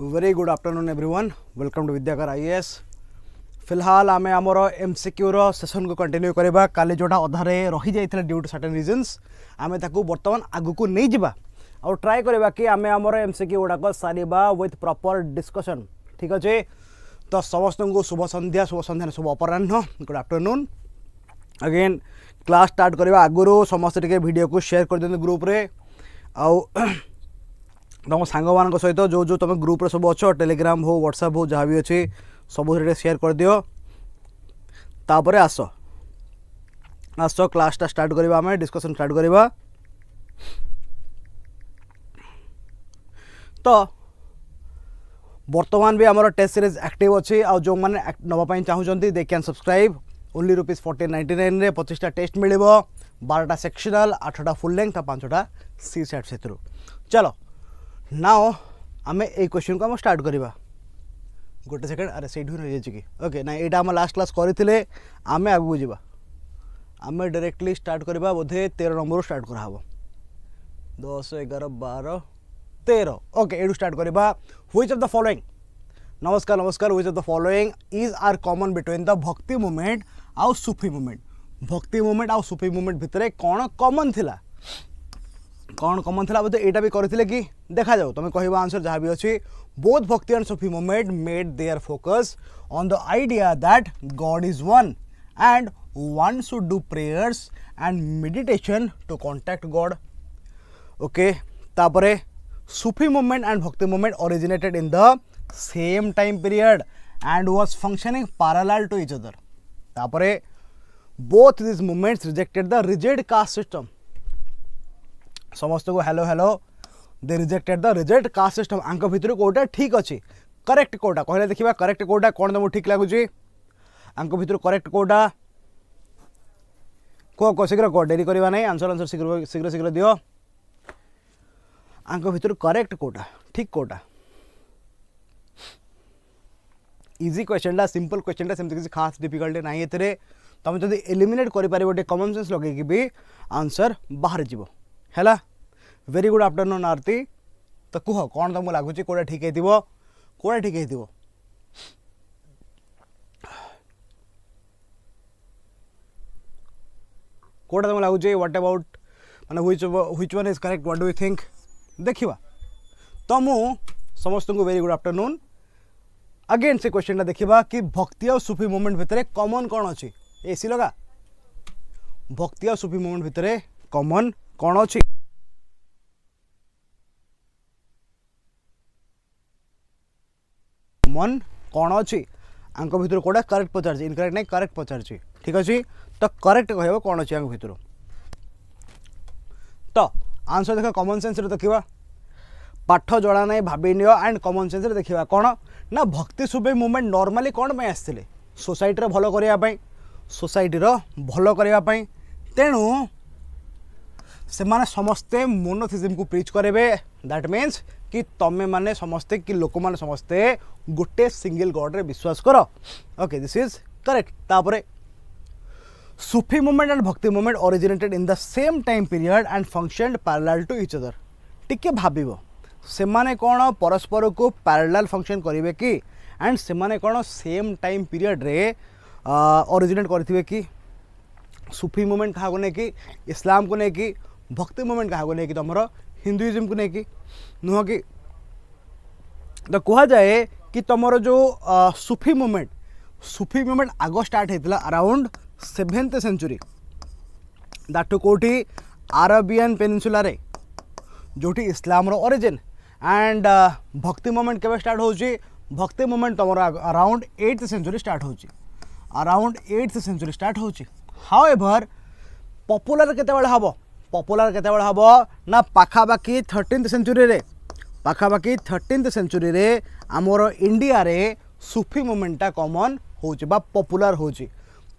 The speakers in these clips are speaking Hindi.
Very good afternoon everyone, welcome to Vidyakar IAS. फिलहाल आम आमर एमसीक्यू रो सेशन को कंटिन्यू करबा। काली जोटा अधारे रही जाइथिला ड्यू टू सर्टेन रीजंस आमे ताकू वर्तमान आगु को नहीं जिबा और ट्राई करबा कि आमे आमर एमसीक्यू गुडाक सारिबा विथ प्रॉपर डिस्कशन। ठीक अच्छे, तो समस्त को शुभ संध्या शुभ अपराह्न, good afternoon. Again class start करबा आगुरो समस्त टिके वीडियो को शेयर कर दियंतु ग्रुप रे आउ तुम सांग मान सहित जो जो तुम ग्रुप सब अच्छो टेलीग्राम हो व्हाट्सएप हो जहाँ भी अच्छे सब शेयर कर दियो। तापर आस आस क्लासटा स्टार्ट करवा, आम डिस्कशन स्टार्ट करवा। तो बर्तमान भी आमर टेस्ट सीरीज एक्टिव अच्छी आ जो मैंने नापी चाहूँगी दे कैन सब्सक्राइब ओनली ₹1499 रे 25टा टेस्ट मिल 12टा सेक्शनल 8टा फुल लेंथ 5टा सी सेट से। चलो नाउ आमे ए क्वेश्चन को हम स्टार्ट करवा। गोटे सेकेंड, अरे से रही कि ओके ना यहाँ आम लास्ट क्लास करते आम आगू जावा। आम डायरेक्टली स्टार्ट करवा बोधे 13 नंबर स्टार्ट कराब 10 11 12 13। ओके ये स्टार्ट करवा। व्हिच ऑफ द फॉलोइंग, नमस्कार नमस्कार, which of the following is are common between the भक्ति मूवमेंट आउ सूफी मूवमेंट। भक्ति मूवमेंट आउ सूफी मूवमेंट भितर कौन कॉमन थिला, कौन कॉमन थिला बोधे एटा भी करथिले कि देखा जाओ तुम कहबा आंसर जहाँ भी अच्छी। Both bhakti and Sufi movement made their focus on the idea that God is one and one should do prayers and meditation to contact God. Okay, तापरे सूफी मूवमेंट एंड भक्ति movement originated in the same time period and was functioning parallel to each other. तापरे both this movements rejected the rigid caste system. समस्त को hello hello, they rejected the rigid caste system. आंक भितर कोटा ठीक अच्छी, करेक्ट कोटा कहले देखिबा, करेक्ट कोटा कौन तुमको ठीक लगुची? आंक भितर करेक्ट कोटा को शीघ्र को डेरी करवा नहीं, आंसर आंसर शीघ्र शीघ्र शीघ्र दियो। आंक भितर करेक्ट कोटा ठीक कोटा। इजी क्वेश्चन, सिंपल क्वेश्चन, सेमती किसी खास डिफिकल्टी ना। ये तुम जब एलिमिनेट कर कॉमन सेंस लगे भी आंसर बाहर जीव है। वेरी गुड आफ्टरनून आरती। तो कह कौन तुमको लगुच कौटा ठीक है, कौटा ठीक है? कौटा तुमको लगुच? व्हाट अबाउट माने which one is correct, what do you think? देखिबा तो मु समस्त को वेरी गुड आफ्टरनून। अगेन से क्वेश्चन देखिबा कि भक्ति और सूफी मूवमेंट भितर कॉमन कौन अच्छी? एसी लगा। भक्ति और सूफी मूवमेंट भितर कॉमन कौन अच्छी? कॉमन कौन अच्छी? आंक भितर कोड़ा करेक्ट पचार, इनकरेक्ट नहीं करेक्ट पचार। ठीक अच्छे, तो करेक्ट कह कौन अच्छी आंक भितर। तो आंसर देख कॉमन सेंस रे देखिबा, पाठ जड़ा नहीं भाभी नियो एंड कॉमन सेंस रे देखिबा कौन ना भक्ति सूफी मूवमेंट नॉर्मली कौन पे आसते सोसाइटी भल करने, सोसाइटी भल करने। तेणु से माने समस्ते मोनोथिज्म को प्रीच करेंगे। दैट मीन्स कि तमें माने समस्ते कि लोक माने समस्ते गोटे सिंगल गॉड रे विश्वास करो। Okay, this is correct. तापरे सूफी मूवमेंट एंड भक्ति movement originated in the same time period and functioned parallel to each other. टिके भाबिबो से माने कौन परस्पर को पैरेलल फंक्शन करेंगे कि एंड से माने कौन सेम टाइम पीरियड रे ओरिजिनेट करथिबे कि? सूफी मूवमेंट क्या नहीं कि इस्लाम को नहीं कि, भक्ति मूवमेंट क्या नहीं कि तुम हिंदुइज्म को नहीं कि नुह कि। तो कह जाए कि तुम जो सूफी मूवमेंट आग स्टार्ट होता अराउंड 7th सेंचुरी, दैट कौटी अरेबियन पेनिनसुला रे जोटी इस्लाम रो ओरिजिन। एंड भक्ति मूवमेंट केवे स्टार्ट होची? भक्ति मूवमेंट तुम अराउंड 8th सेंचुरी स्टार्ट होची, अराउंड 8th सेंचुरी स्टार्ट होची। हाउएवर पॉपुलर केतेबेले हबो? पॉपुलर केतेबेले हबो ना पाखापाखी 13th सेंचुरी रे, पाखापाखी 13th सेंचुरी रे आमर इंडिया रे सूफी मूवमेंटा कॉमन होची बा पॉपुलर होची।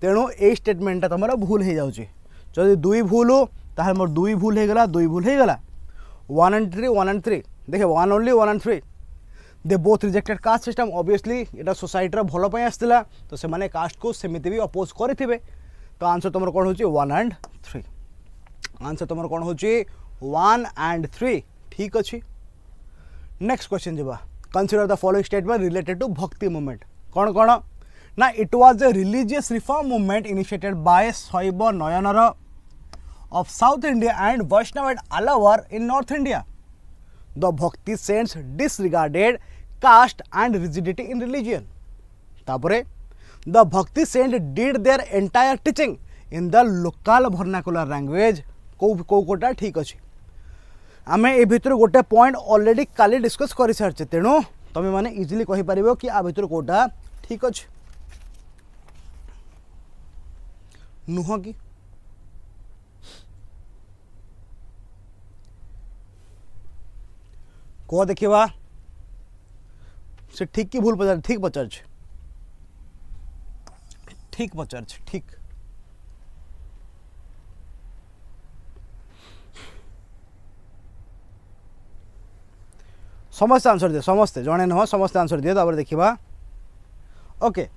तेणु ए स्टेटमेंटा तुम भूल हो जाउची। जदि दुई भूल हो ताहले मोर दुई भूल हो गला, दुई भूल हो गला। 1 and 3 देखे 1 only 1 and 3 they both rejected caste system. Obviously ये सोसाइटी भल पे आसला, तो से माने कास्ट को सेमिति भी अपोज करेंगे। तो आंसर तुम कौन हो 1 and 3। आंसर तुम कौन हो 1 and 3। ठीक अच्छे, next question Java. consider the following statement related to Bhakti movement. कौन ना it was a religious reform movement initiated by Saiva Nayanara of South India and Vaishnavite Alavar in North India. The Bhakti saints disregarded caste and rigidity in religion. तापरे the Bhakti saints did their entire teaching in the local vernacular language. Kota ठीक अच्छे आम ए भितर गोटे पॉइंट ऑलरेडी काली डिस्कस कर सारी तेणु तुम मैंने इजिली कहीपर कि आ भितर कोटा ठीक अच्छे नुह कि कह देखा से ठीक कि भूल पचार ठीक पचार ठीक पचार ठीक समस्ते आंसर दिए समस्ते जड़े नुह समस्ते आंसर दिए तापर देखा ओके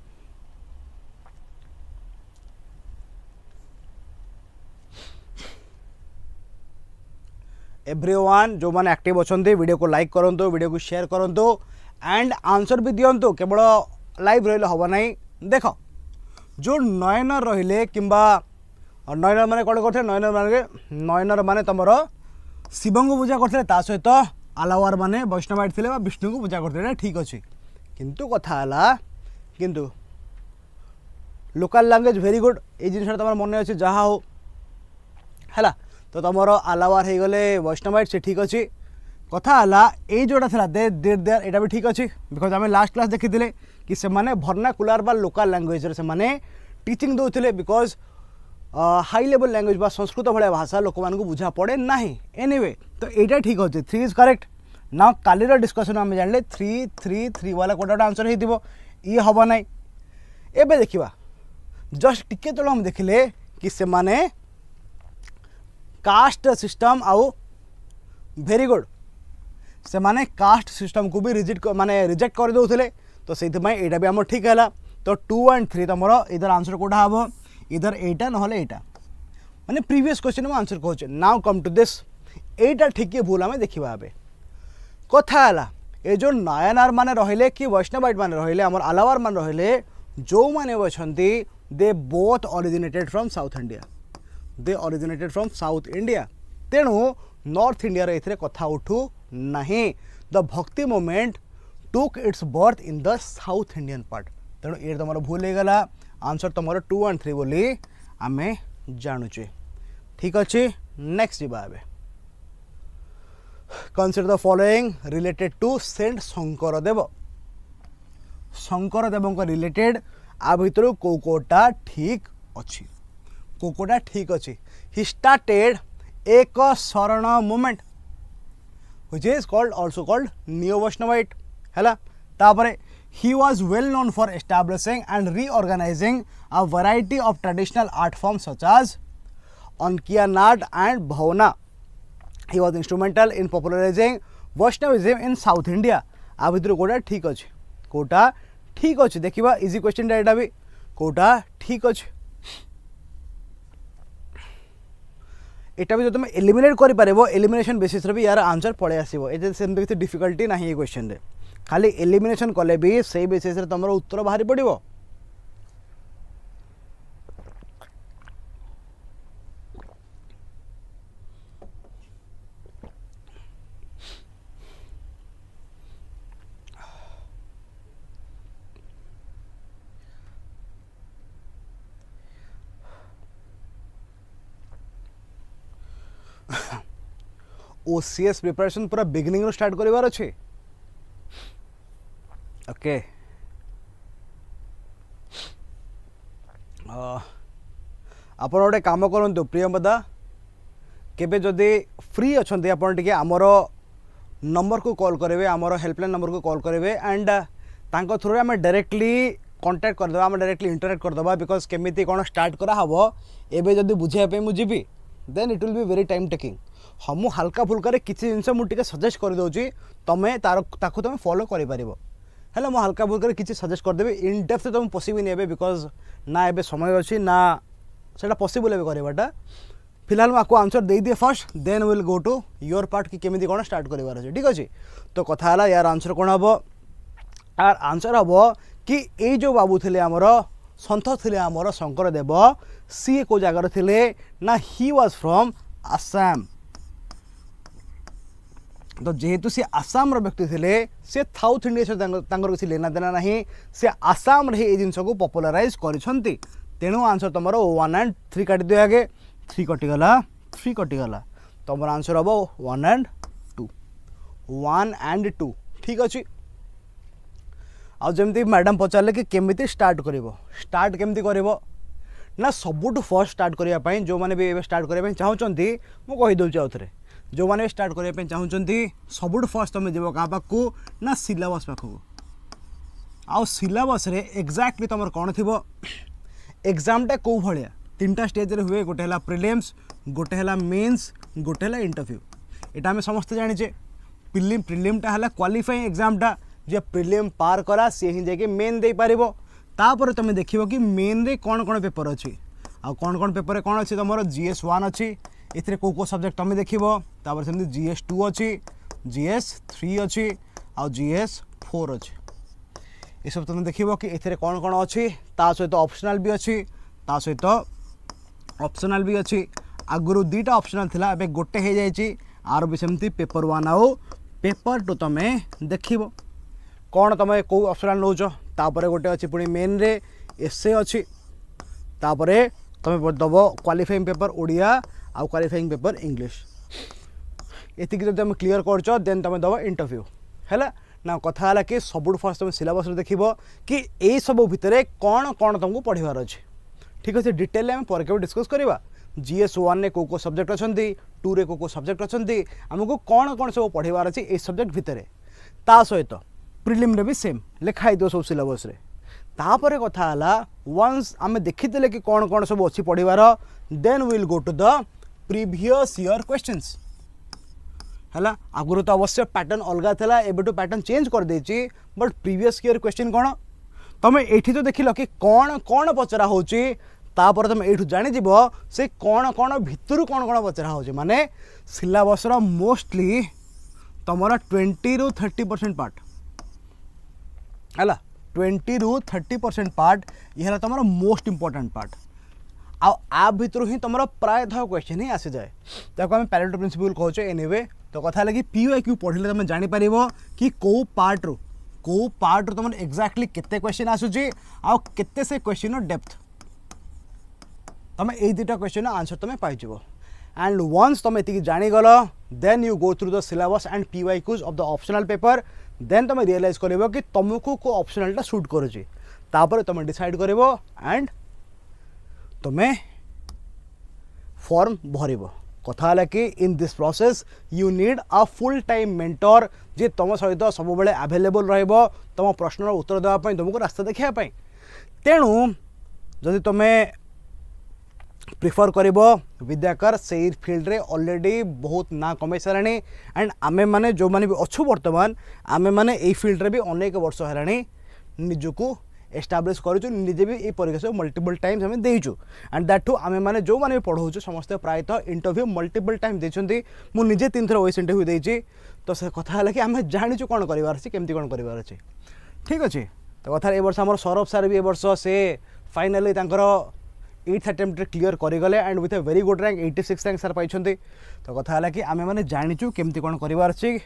एवरीवन जो मैंने एक्टिव अच्छा वीडियो को लाइक करूँ वीडियो को शेयर करूँ एंड आंसर भी दिंतु केवल लाइव रही हम ना देख जो नयनर रहिले किंबा नयनर माने कौन करते नयनर माने तुम शिव को पूजा करते सहित आलावार माने वैष्णवाइट थे विष्णु को पूजा करते ठीक अच्छे किंतु कथा किंतु लोकल लैंग्वेज वेरी गुड ये जिन तुम मन अच्छे जहाँ हो है तो तुम आलावार हो गले वैष्णवाइट से ठीक अच्छे कथा ये जोटा था दे डेट देयर यहाँ भी ठीक अच्छे बिकज आम लास्ट क्लास देखी कि से भर्नाकुलार बा लोकल लैंग्वेज से टीचिंग दौले बिकज हाई लेवल लैंग्वेज बा संस्कृत भाया भाषा लोक मानक बुझा पड़े ना एनीवे तो यहाँ ठीक अच्छे 3 इज करेक्ट ना कालीर डिस्कसन आम जान 3 वाला कोटा आंसर हो ये हम ना एवं देखा जस्ट टिके तल हम देखिले कि से माने कास्ट सिस्टम आउ वेरी गुड से माने कास्ट सिस्टम को भी रिजेक्ट कर दौले तो से यहाँ भी आम ठीक है तो 2 and 3 तुम इधर आंसर कौटा हम इधर एटा ना एटा माने प्रीवियस क्वेश्चन में आंसर कहूँ नाउ कम टू दिस एटा ठीक है भूल आम देखा ए कथा ये जो नायनार माने रहिले कि वैष्णवाइट माने रहिले आमर आलावार मान रहिले जो माने अछंती they both originated from south India तेणु नॉर्थ इंडिया रे कथा उठू नहीं द भक्ति movement took its birth in the south Indian part तेणु ये तुम भूल हो गला आंसर तुम 2 and 3 बोली आम जानुचे ठीक अच्छे नेक्स्ट जी consider the following related to saint Shankardev को रिलेटेड आ भितर कोटा ठीक अच्छी कोटा ठीक अच्छी ही स्टार्टेड एक शरण movement which is called also called neo Vaishnavite है तापरे he was well known for establishing and reorganizing a variety of traditional art forms such as Onkiyanad and Bhavana. He was instrumental in popularizing Vaishnavism in South India. आ भितर कोटा ठीक अच्छे कोटा ठीक अच्छे देखा इजी क्वेश्चन एटा भी कोटा ठीक अच्छे एटा भी जो तुम एलिमिनेट कर एलिमिनेशन बेसिस भी यार आंसर पड़े आसो ये सेमती किसी डिफिकल्टी ना ये क्वेश्चन रे खाली एलिमिनेशन कले भी से बेसिस तुम उत्तर बाहरी पड़ो ओसीएस प्रिपरेशन पूरा बिगिनिंग रो स्टार्ट करिवार अछि ओके आपण गोटे काम करंतु प्रियंवदा केबे जदि फ्री अछंती आपण टिके हमर नंबर को कॉल करेंगे आमर हेल्पलाइन नंबर को कॉल करेंगे एंड तांको थ्रू आम डायरेक्टली कांटेक्ट करदे आम डायरेक्टली इंटरेक्ट करदे बिकज केमिति कौन स्टार्ट करा हबो एबे जदि बुझाई मुझे then it will be very time taking हम हल्का फुल्का किसी जिनस मुझे सजेस्ट कर दूसरी तुम्हें ताकू तुम फॉलो कर हेल्ला मुझे हल्का फुल्का किसी सजेस्ट करदेवी इन डेप्थ तुम पसिबल नहीं बिकज ना ए समय अच्छी ना से पसिबल ए करवाटा फिलहाल मैं आपको आंसर दे दिए first then will go to your part कि केमी कौन स्टार्ट करार अच्छे ठीक अच्छे। तो कथा है यार आंसर कौन हम यार आंसर हम कि ये जो बाबू थे आमर सन्थ थे आमर शंकरदेव सी को जगार थे ना ही वाज फ्रॉम आसाम। तो जेहेतु सी आसाम व्यक्ति थे से साउथ इंडिया किसी लेना देना ना से आसाम रे जिनस को पॉपुलराइज करिसेंती। तेणु आंसर तुम 1 and 3 काट दियो आगे 3 कटिगला 3 कटिगला तुम आंसर हम 1 and 2 1 and 2 ठीक अच्छे। आ जमती मैडम पचारे कि केमिति स्टार्ट केमती करिवो ना सबुठ फर्स्ट स्टार्ट करने जो मैंने भी स्टार्ट करने चाहूँगी मुझे कहीदे आउ थे जो मैंने स्टार्ट करने चाहूँगी सबुठ फर्स्ट तुम जीव क्या पाखु ना सिलेबस पाखु आउ सिलेबस रे एग्जैक्टली तुम कौन थी एग्जामटा कौ भाया 3टा स्टेज रे हुए गोटे है प्रिलिम्स गोटे है मेन्स गोटे है इंटरव्यू। यहाँ आम समस्ते जाने प्रिलिमटा है क्वालिफाइंग एग्जामटा जे प्रिलिम पार करा सी ही जाके मेन दे पार तापर तुम देख कि मेन रे कौन कौन पेपर अच्छी आ कौन पेपर कौन अच्छी तुम GS 1 अच्छी ए कौ सब्जेक्ट तुम देख सेमती GS 2 अच्छी GS 3 अच्छी आ GS 4 अच्छी ये सब तुम देख कि ए कौन कौन अच्छी ता सहित ऑप्शनल भी अच्छी ता सहित ऑप्शनल भी अच्छी आगुरी 2टा ऑप्शनल थिला एबे गोटे हो जाइए आर भी सेमती पेपर 1 आउ पेपर 2 तुम देख कौन तुम कौ ऑप्शनल नौच तापर गोटे अच्छी पुणी मेन रे एसे अच्छी तापर तुम दब क्वालिफाइंग पेपर ओडिया आउ क्वालिफाइंग पेपर इंग्लिश एति जब तुम क्लीयर कर देन तुम दब इंटरव्यू है ना। कथा है कि सबुठ फर्स्ट तुम सिलेबस देख कि ये सब भितर कौन कौन तुमको पढ़वार अच्छे ठीक अच्छे डिटेल में पर के डिस्कस करवा GS 1 ने कौ सब्जेक्ट अच्छा 2 रे कौ सब्जेक्ट अच्छा आमको कौन कौन सब पढ़वार अच्छे ये सब्जेक्ट भितर ता सहित प्रिलिम रे भी सेम लिखाई दो सब सिलेबस रे तापर कथा है वंस आम देखीदे कि कौन कौन सब अच्छी पढ़वार then will go to the previous year questions है। आगुरी तो अवश्य पैटर्न अलग था एबे पैटर्न चेंज कर देची बट प्रीवियस ईयर क्वेश्चन कौन तुम ये तो देख लो कि कौन कौन पचरा होची तापर तुम ये जानी से कौन कौन भितर कौन कौन पचरा हो माने सिलेबस मोस्टली तुम 20 ରୁ 30% पार्ट है 20 ରୁ 30% पार्ट ये तुम मोस्ट इंपोर्टेंट पार्ट आ भितर ही तुम प्रायतः क्वेश्चन ही आसी जाए ताको आम पैरेटो प्रिंसिपल कहचे एनीवे। तो कथा है कि PYQ पढ़ले तुम जापर कि कौ पार्ट तुम एक्जाक्टली केते क्वेश्चन आसूची आउ केते से क्वेश्चन डेप्थ तुम ये 2टा क्वेश्चन आंसर तुम पाइज एंड वंस तुम ये जानीगल then you go through the syllabus and PYQs of the optional paper then तुम रियलाइज कर कि तुमको को ऑप्शनलटा सुट करुँच तुम डिसाइड कर एंड तुम्हें फॉर्म भर। कथा है कि in this process you need a full time mentor जे तुम सहित सब बेले अवेलेबल रहिबो तुम प्रश्नर उत्तर देवाई तुमको रास्ता देखापी। तेणु जदि तुम्हें प्रिफर कर विद्याकर से फील्ड रे ऑलरेडी बहुत ना कमे सारे एंड आमे माने जो माने भी अच्छु बर्तमान आमे माने ए फील्ड रे भी अनेक वर्ष है निजको एस्टाब्लीश करूँ निजे भी ये परीक्षा मल्टीपल टाइम्स आम देचु एंड दैट टू आमे माने जो माने पढ़ाऊँ समस्ते प्रायतः इंटरव्यू मल्टीपल टाइम देते मुझे 3 थर वॉइस इंटरव्यू देती। तो से कथा है कि आम जाचु कौन करार केमती कौन करार अच्छे ठीक अच्छे। तो कथा ए वर्ष आम सौरभ सार भी ए वर्ष से फाइनाली 8th अटेम्प्ट क्लीयर करगले and with a very good rank 86 rank सार पाई। तो कथा है कि आमे माने जाचु केमती कौन करार अच्छे।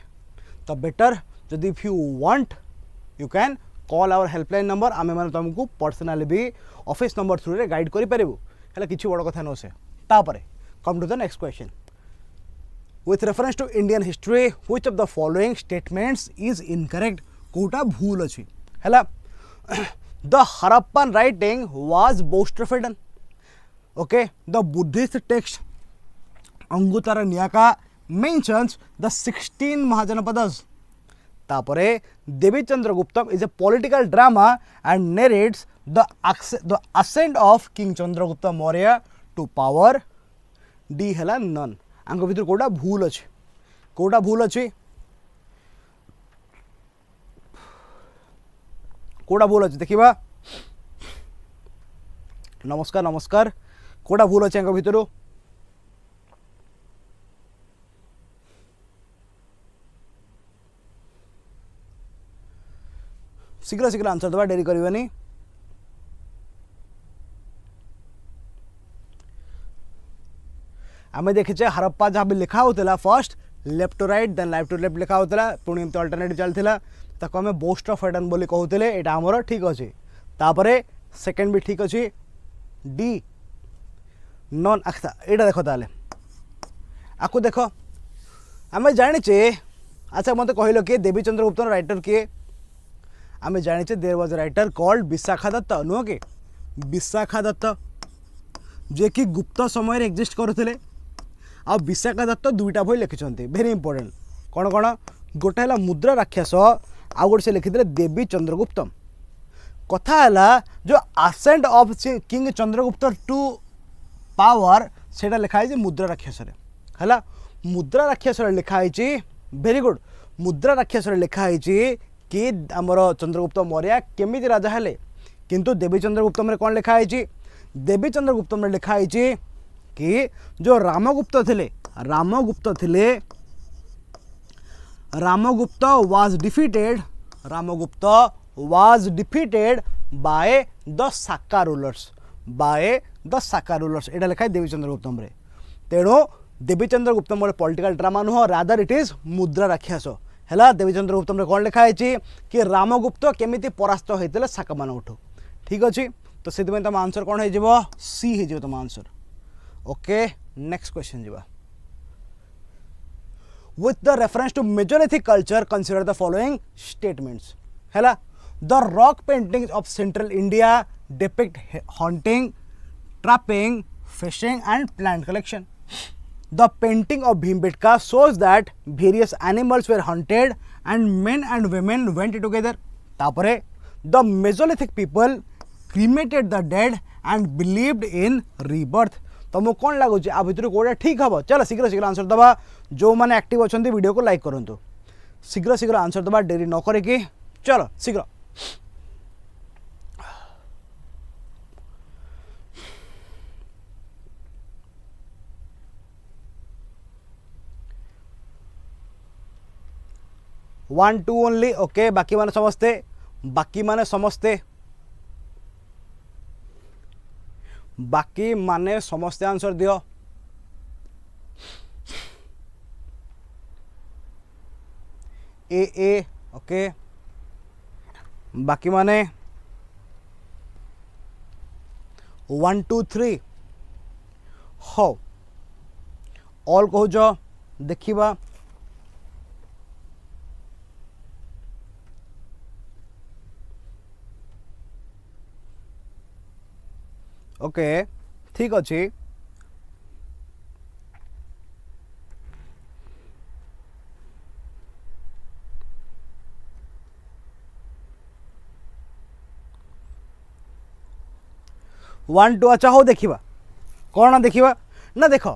तो बेटर जदि if you want you can call our helpline number आमे माने तुमको पर्सनाली भी ऑफिस नंबर थ्रू रे गाइड करि परिबु है किछि बड़ कथा न से। तापरे come to the next question with reference to Indian history which of the following statements is incorrect कोटा भूल अछि है। The Harappan writing was boustrophedon okay the Buddhist text Anguttara Nikaya mentions the 16 mahajanapadas. तापरे देवीचंद्र Guptam is a political drama and narrates the ascent of king Chandragupta Maurya to power. डी है नन आंक भीतर कोटा भूल अच्छे कोटा भूल अच्छे कोटा भूल अच्छे देखा नमस्कार नमस्कार कोटा भूल अच्छे आंक भीतर शीघ्र शीघ्र आंसर दबा डेरी करबनी। आम देखीचे हरप्पा जहाँ भी लिखा होता first left to right then right to left लिखा होता पुणी एमती अल्टरनेटिव चलता ताको आम बोस्ट ऑफ एडन बोली कहते यहाँ आमर ठीक अच्छे। तापरे सेकेंड भी ठीक अच्छे डी नॉन अच्छा यहाँ देख ताले आपको देख आम जाचे। अच्छा मत कहल किए देवी चंद्रगुप्त राइटर किए आम जाचे there was writer called Vishakhadatta नुह कि विशाखा दत्त जे कि गुप्त समय एक्जिस्ट करुले आ विशाखा दत्त दुईटा बही लिखिं भेरी इंपोर्टेंट कौन कौन गोटे है मुद्रा राक्षस आउ गोटे से लिखिले देवी चंद्रगुप्तम कथा है जो ascent of king Chandragupta to power से लिखाई मुद्रा राक्षस है मुद्रा राक्षस लिखाई भेरी गुड मुद्रा राक्षस लिखाई कि आमर चंद्रगुप्त मौर्य केमी राजा हेले किंतु देवी चंद्रगुप्तम कौन लिखाई देवी चंद्रगुप्तम लिखाई कि जो रामगुप्त थे Ramagupta was defeated by the Saka rulers एटा लिखाई देवी चंद्रगुप्तम तेणु देवी चंद्रगुप्तम गोटे पॉलिटिकल ड्रामा नुह rather it is Mudrarakshasa है। देवी चंद्रगुप्तम कौन लिखाई कि रामगुप्त केमिति परास्त होते साका मानू ठीक अच्छे। तो से तुम आंसर कौन हो सी हो तुम आंसर। ओके नेक्स्ट क्वेश्चन जीवा with the reference to Mesolithic culture consider the following statements है the rock paintings of central India depict hunting, trapping, fishing and plant collection. The painting of Bhimbetka shows that various animals were hunted and men and women went together. तापरे the Mesolithic people cremated the dead and believed in rebirth. तुमको कौन लगुच आ भितर कौटा ठीक हम चलो शीघ्र शीघ्र आंसर दबा जो मैंने एक्टिव अच्छा वीडियो को लाइक करूँ शीघ्र शीघ्र आंसर दबा डेरी न करिकी चलो शीघ्र। वन टू ओनली ओके बाकी माने समस्ते आंसर दियो ए ओके बाकी माने 1 2 3 हो ऑल कहूच देखिबा ओके ठीक अच्छे। वन टू अच्छा हो देखिबा कौन देखिबा ना देख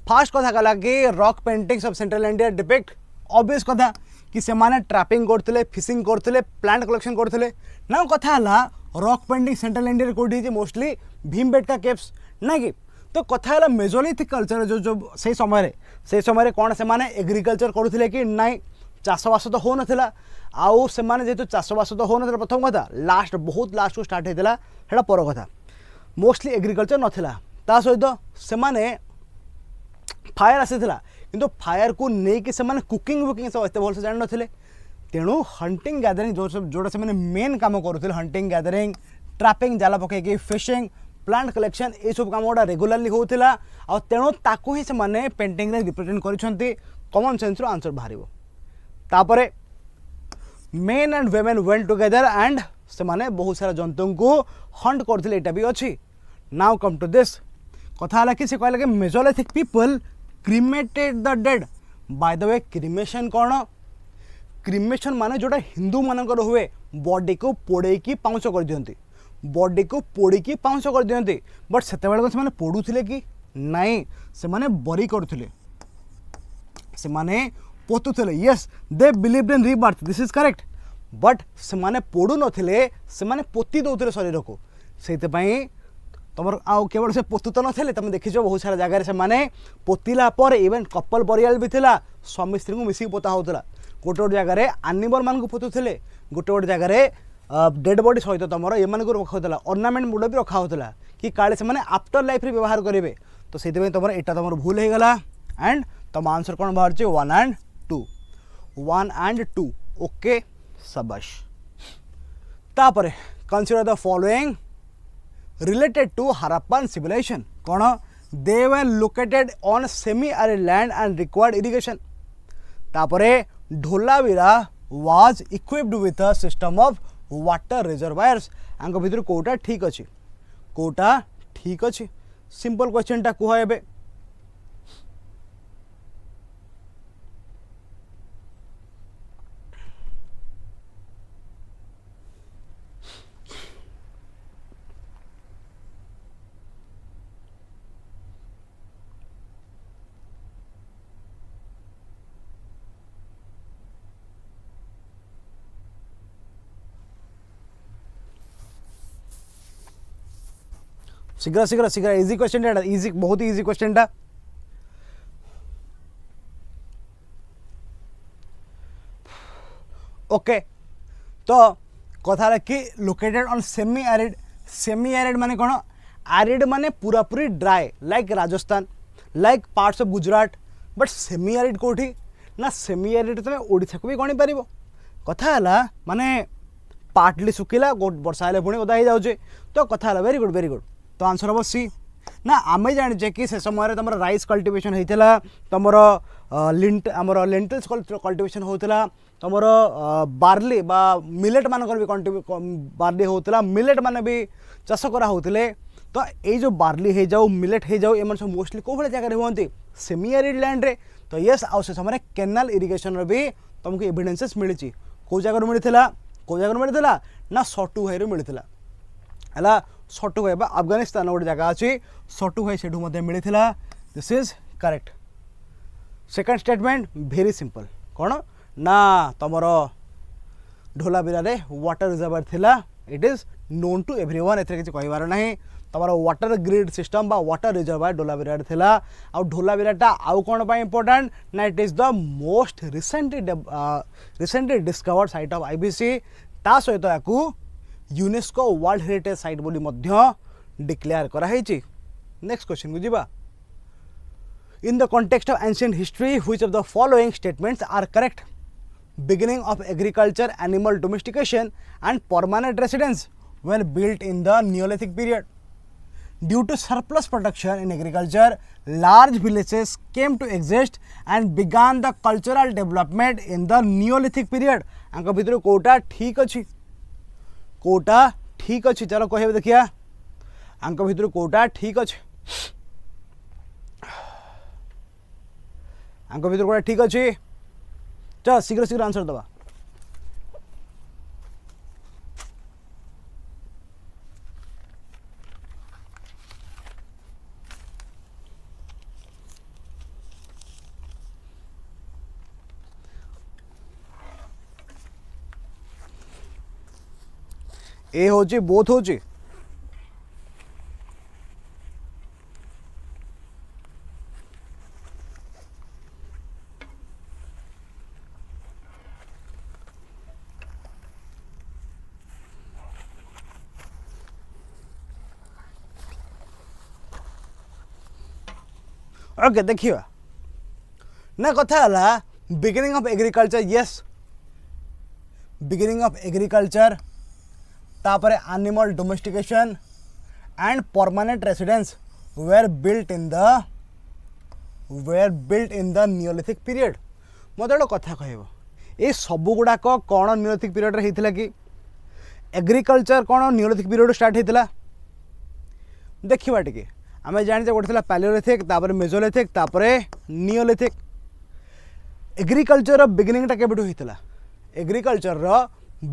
फास्ट कथा कला कि rock paintings of central India depict obvious कथा कि से माने ट्रैपिंग करते फिशिंग करते प्लांट कलेक्शन करते ना कथा है रॉक पेंटिंग सेंट्रल इंडिया कौटी मोस्टली भीमबेटका केव्स ना कि तो कथा है मेसोलिथिक कल्चर जो से समय कौन से माने एग्रीकल्चर करुले कि नाई चाषबास तो हो नाला आउ से जेहतु चाषबास तो हो ना प्रथम कथा लास्ट बहुत लास्ट को स्टार्ट होता है पर कथा मोस्टली एग्रीकल्चर नाला सहित से फायर आसी किंतु फायर को लेकिन से कुकिंग बुकिंग सब एत भलसे जान नथिले तेणु हंटिंग गैदरिंग जोटा से मेन काम करुले हंटिंग गैदरिंग ट्रैपिंग जाला पकईकि फिशिंग प्लांट कलेक्शन ये सब काम गुड़ा रेगुलाली होता आ तेणु ताकू ही से पेंटिंग रिप्रेजेंट कर कॉमन सेंस आंसर बाहर तापरे main and women went together and से बहुत सारा जंतु को हंट करते यहाँ भी अच्छी। नाउ कम टू दिस कथा है कि से कहला कि Mesolithic people cremated the dead by the way cremation कौन क्रिमेशन माने जोटा हिंदू मानकर हुए बॉडी को पोड़ेकी पाउंस कर दियंती बॉडी को पोड़ीकी पाउंस कर दियंती बट सेते बेले से पोड़ुथिले कि नाई से बरी करुथिले से पोतुथिले yes they believed in rebirth this is correct but से पोड़ू नथिले से पोती दौले शरीर को से तुम आउ केवल से पोतु तो नथिले तुम देखिछ बहुत सारा जगह से पोतिला पर इवेन कपल बरियाल भी थिला स्वामी स्त्री को मिसिक पोता होता गोटे गोटे जगार एनिमल मान पोतुले गोटे गोटे जगार डेड बॉडी सहित तुम ये रखा अर्नामेंट मुड भी रखा होता कि काले से आफ्टर लाइफ रे व्यवहार करेंगे तो से तुम यहाँ तुम भूल हो गला एंड तुम आंसर कौन बाहर 1 and 2 1 and 2 ओके शाबाश तापर consider the following related to Harappan civilisation कौन they were located on semi arid land and required irrigation तापरे Dholavira was equipped with a system of water reservoirs आंक भितर कोटा ठीक अच्छी कोटा ठीक अच्छी सिंपल क्वेश्चन टा कह एबे शीघ्र शीघ्र शीघ्र इजी क्वेश्चन टा इजी बहुत इजी क्वेश्चन टा ओके तो कथा कि लोकेटेड ऑन सेमी एरिड माने कौन एरिड माने पूरा पूरी dry like Rajasthan like parts of Gujarat but semi arid कोठी ना सेमी एरिड तुम ओडिशा को भी गणी पार कथा है माने पार्टली सुखिला वर्षा हेल्ले पुणी ओदा हो जाऊे तो कथा है वेरी गुड तो आंसर हम सी ना आम जाने कि से समय तुम राइस कल्टिवेशन होता तुम आमर लेंटिल्स कल्टिवेशन होता तुम बार्ली बा मिलेट मानक भी बार्ली होता मिलेट मान भी चाष करा होते तो ये जो बार्ली हो जाऊ मिलेट हो जाऊ एम सब मोस्टली कौ भाई जगह हमें सेमी एरिड लैंड रे तो यस आउ से समय केनाल इरिगेशन भी तुमको एविडेंसेस मिली कौ जगह मिलता ना सटू भाई मिलता है सटू भाई अफगानिस्तान गोटे जगह अच्छी सटू भाई से मिलता this is correct second statement very simple कौन ना तुम ढोलावीरा रे वाटर रिजर्वायर थिला it is known to everyone एथरे किसी कहबार नहीं तुम वाटर ग्रिड सिस्टम बा वाटर रिजर्वायर ढोलावीरा रे थिला आ ढोलावीराटा आउ कौन पाई इंपोर्टेंट ना it is the most recently discovered site of IVC ता सहित याकू यूनेस्को वर्ल्ड हेरिटेज साइट बोली मध्य डिक्लेयर कराई। नेक्स्ट क्वेश्चन को जीवा इन the context of ancient history which of the following statements are correct beginning of agriculture animal domestication and permanent residence were built in the Neolithic period. Due to surplus production in agriculture, large villages came to exist and began the cultural development in the Neolithic period. आंक भितर कोटा ठीक अच्छी चलो कहे देखिया आंक भितर कोटा ठीक अच्छी आंक भितर कोटा ठीक अच्छी चल शीघ्र शीघ्र आंसर दबा ए होची बोथ होची ओके देखिए ना कथा है beginning of agriculture yes beginning of agriculture तापर animal domestication and permanent residence were built in the neolithic period मत गोटे कथा कह ये सब गुड़ाक कौन नियोलिथिक पीरियड रे होता कि एग्रीकल्चर कौन नियोलिथिक पीरियड स्टार्ट होता देखा टी आम जाने गोटे पैलियोलिथिक तापर मेजोलिथिक तापर नियोलिथिक एग्रीकल्चर बिगिनिंग टा केबेठु होइतला एग्रीकल्चर रो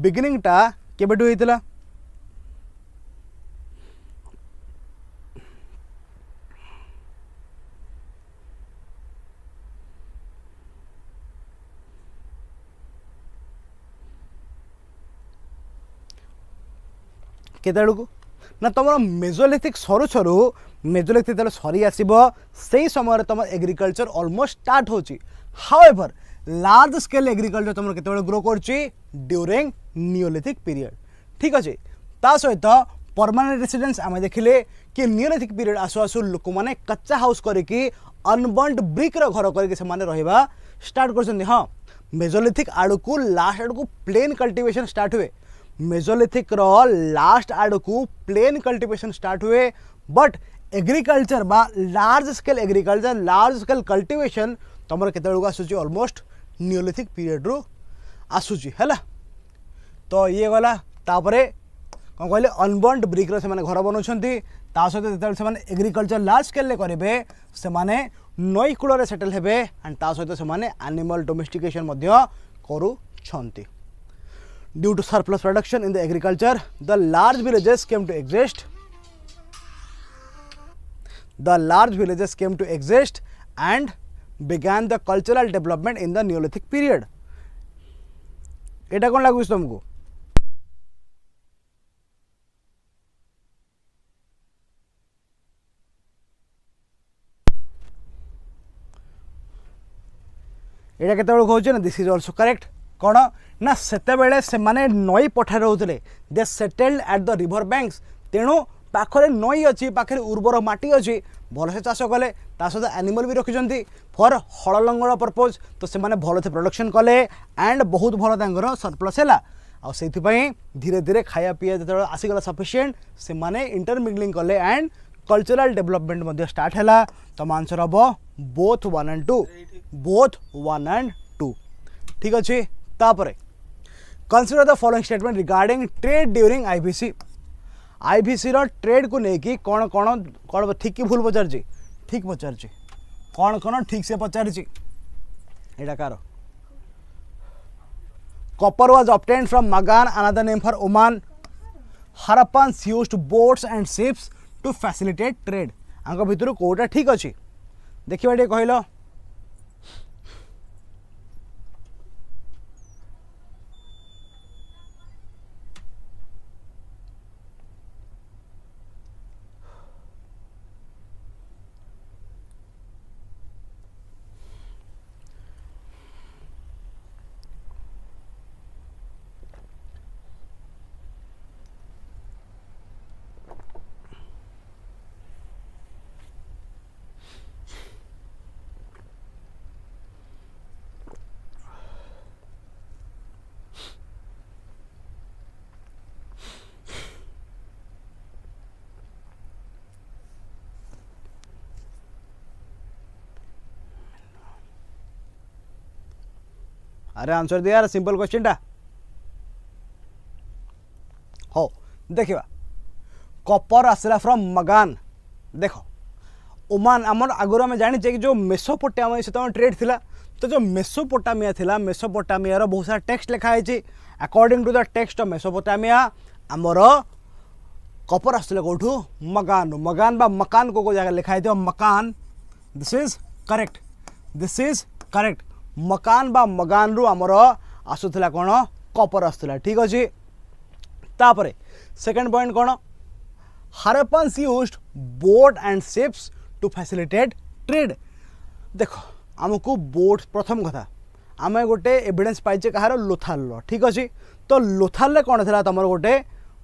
बिगिनिंग टा केबेठु होइतला केते को ना तुम मेजोलिथिक सरू सरू मेजोलिथिक सरी आसो से समय तुम एग्रीकल्चर ऑलमोस्ट स्टार्ट होची हाउएवर लार्ज स्केल एग्रीकल्चर तुम केतबेले ग्रो करछि ड्यूरिंग नियोलिथिक पीरियड ठीक अछि ता सहित परमानेंट रेसिडेंस आम देखिले कि नियोलिथिक पीरियड आसु आसु लोक माने कच्चा हाउस करिकी अनबर्न्ड ब्रिक रो घर करिकी से माने रहिबा स्टार्ट करछन हां मेजोलिथिक आड़ को लास्ट आड़ को प्लेन कल्टीवेशन स्टार्ट हुए मेजोलिथिक रो लास्ट आड़ को प्लेन कल्टीवेशन स्टार्ट हुए बट एग्रीकल्चर बा लार्ज स्केल कल्टीवेशन तुम केतबेलू आसूची ऑलमोस्ट नियोलिथिक पीरियड रू आसूची हैला तो ये गला तापरे कौन कहले अनबर्न्ड ब्रिक रो से माने घर बनाउछंती ता सहित जेतेबेले से माने एग्रीकल्चर लार्ज स्केल ले करिवे से माने नई कूल रे सेटल हेबे एंड ता सहित से माने एनिमल डोमेस्टिकेशन मध्य करूछंती due to surplus production in the agriculture the large villages came to exist and began the cultural development in the Neolithic period. एटा कौन लागू तुमको एटा केते बेलू कहउछ ना दिस इज आल्सो करेक्ट कौन ना सेते बेले से माने नई पठार रहउतले they settled at the river banks तेणु पाखरे नई अच्छी पाखे उर्वर माटी अच्छी भलसे चाष कले सहित एनिमल भी रखिंट फॉर हल लंगल पर्पज तो से भल से प्रोडक्शन कले एंड बहुत भल सरप्लस है से धीरे धीरे खाया पीया जो आसीगला सफिशिएंट से माने इंटरमिंगलिंग कले एंड कल्चरल डेवलपमेंट स्टार्ट है तुम आंसर हम बोथ 1 and 2 ठीक अच्छे तापरे consider the following statement regarding trade during IVC रो ट्रेड को लेकिन कौन कौन कौन ठीक कि भूल पचार ठीक पचार कौन कौन ठीक से पचार कार copper was obtained from Magan another name for Oman Harappans used boats and ships to facilitate trade आंक भितर कोटा ठीक अच्छी देखिए टे कहल अरे आंसर दिया यार सिंपल क्वेश्चन टा हो देखिबा कॉपर आसला फ्रॉम मगान देखो ओमान आमर आगुर आम जानी कि जो मेसोपोटामिया से ट्रेड थिला तो जो मेसोपोटामिया थिला मेसोपोटामिया रो बहुत सारा टेक्स्ट लिखा है according to the text of Mesopotamia आमर कॉपर आसला कौटू मगान मगान बा मकान को जगह लिखा है मकान दिस इज करेक्ट मकान बा मगान रु आमर आसुला कौन कॉपर आसुला ठीक अच्छे तापरे सेकंड पॉइंट कौन Harappans used boat and ships to facilitate trade देखो आमको बोट प्रथम कथा आम गोटे एविडेंस पाइचे कहार लोथाल ठीक अच्छे तो लोथाल कौन था तुम गोटे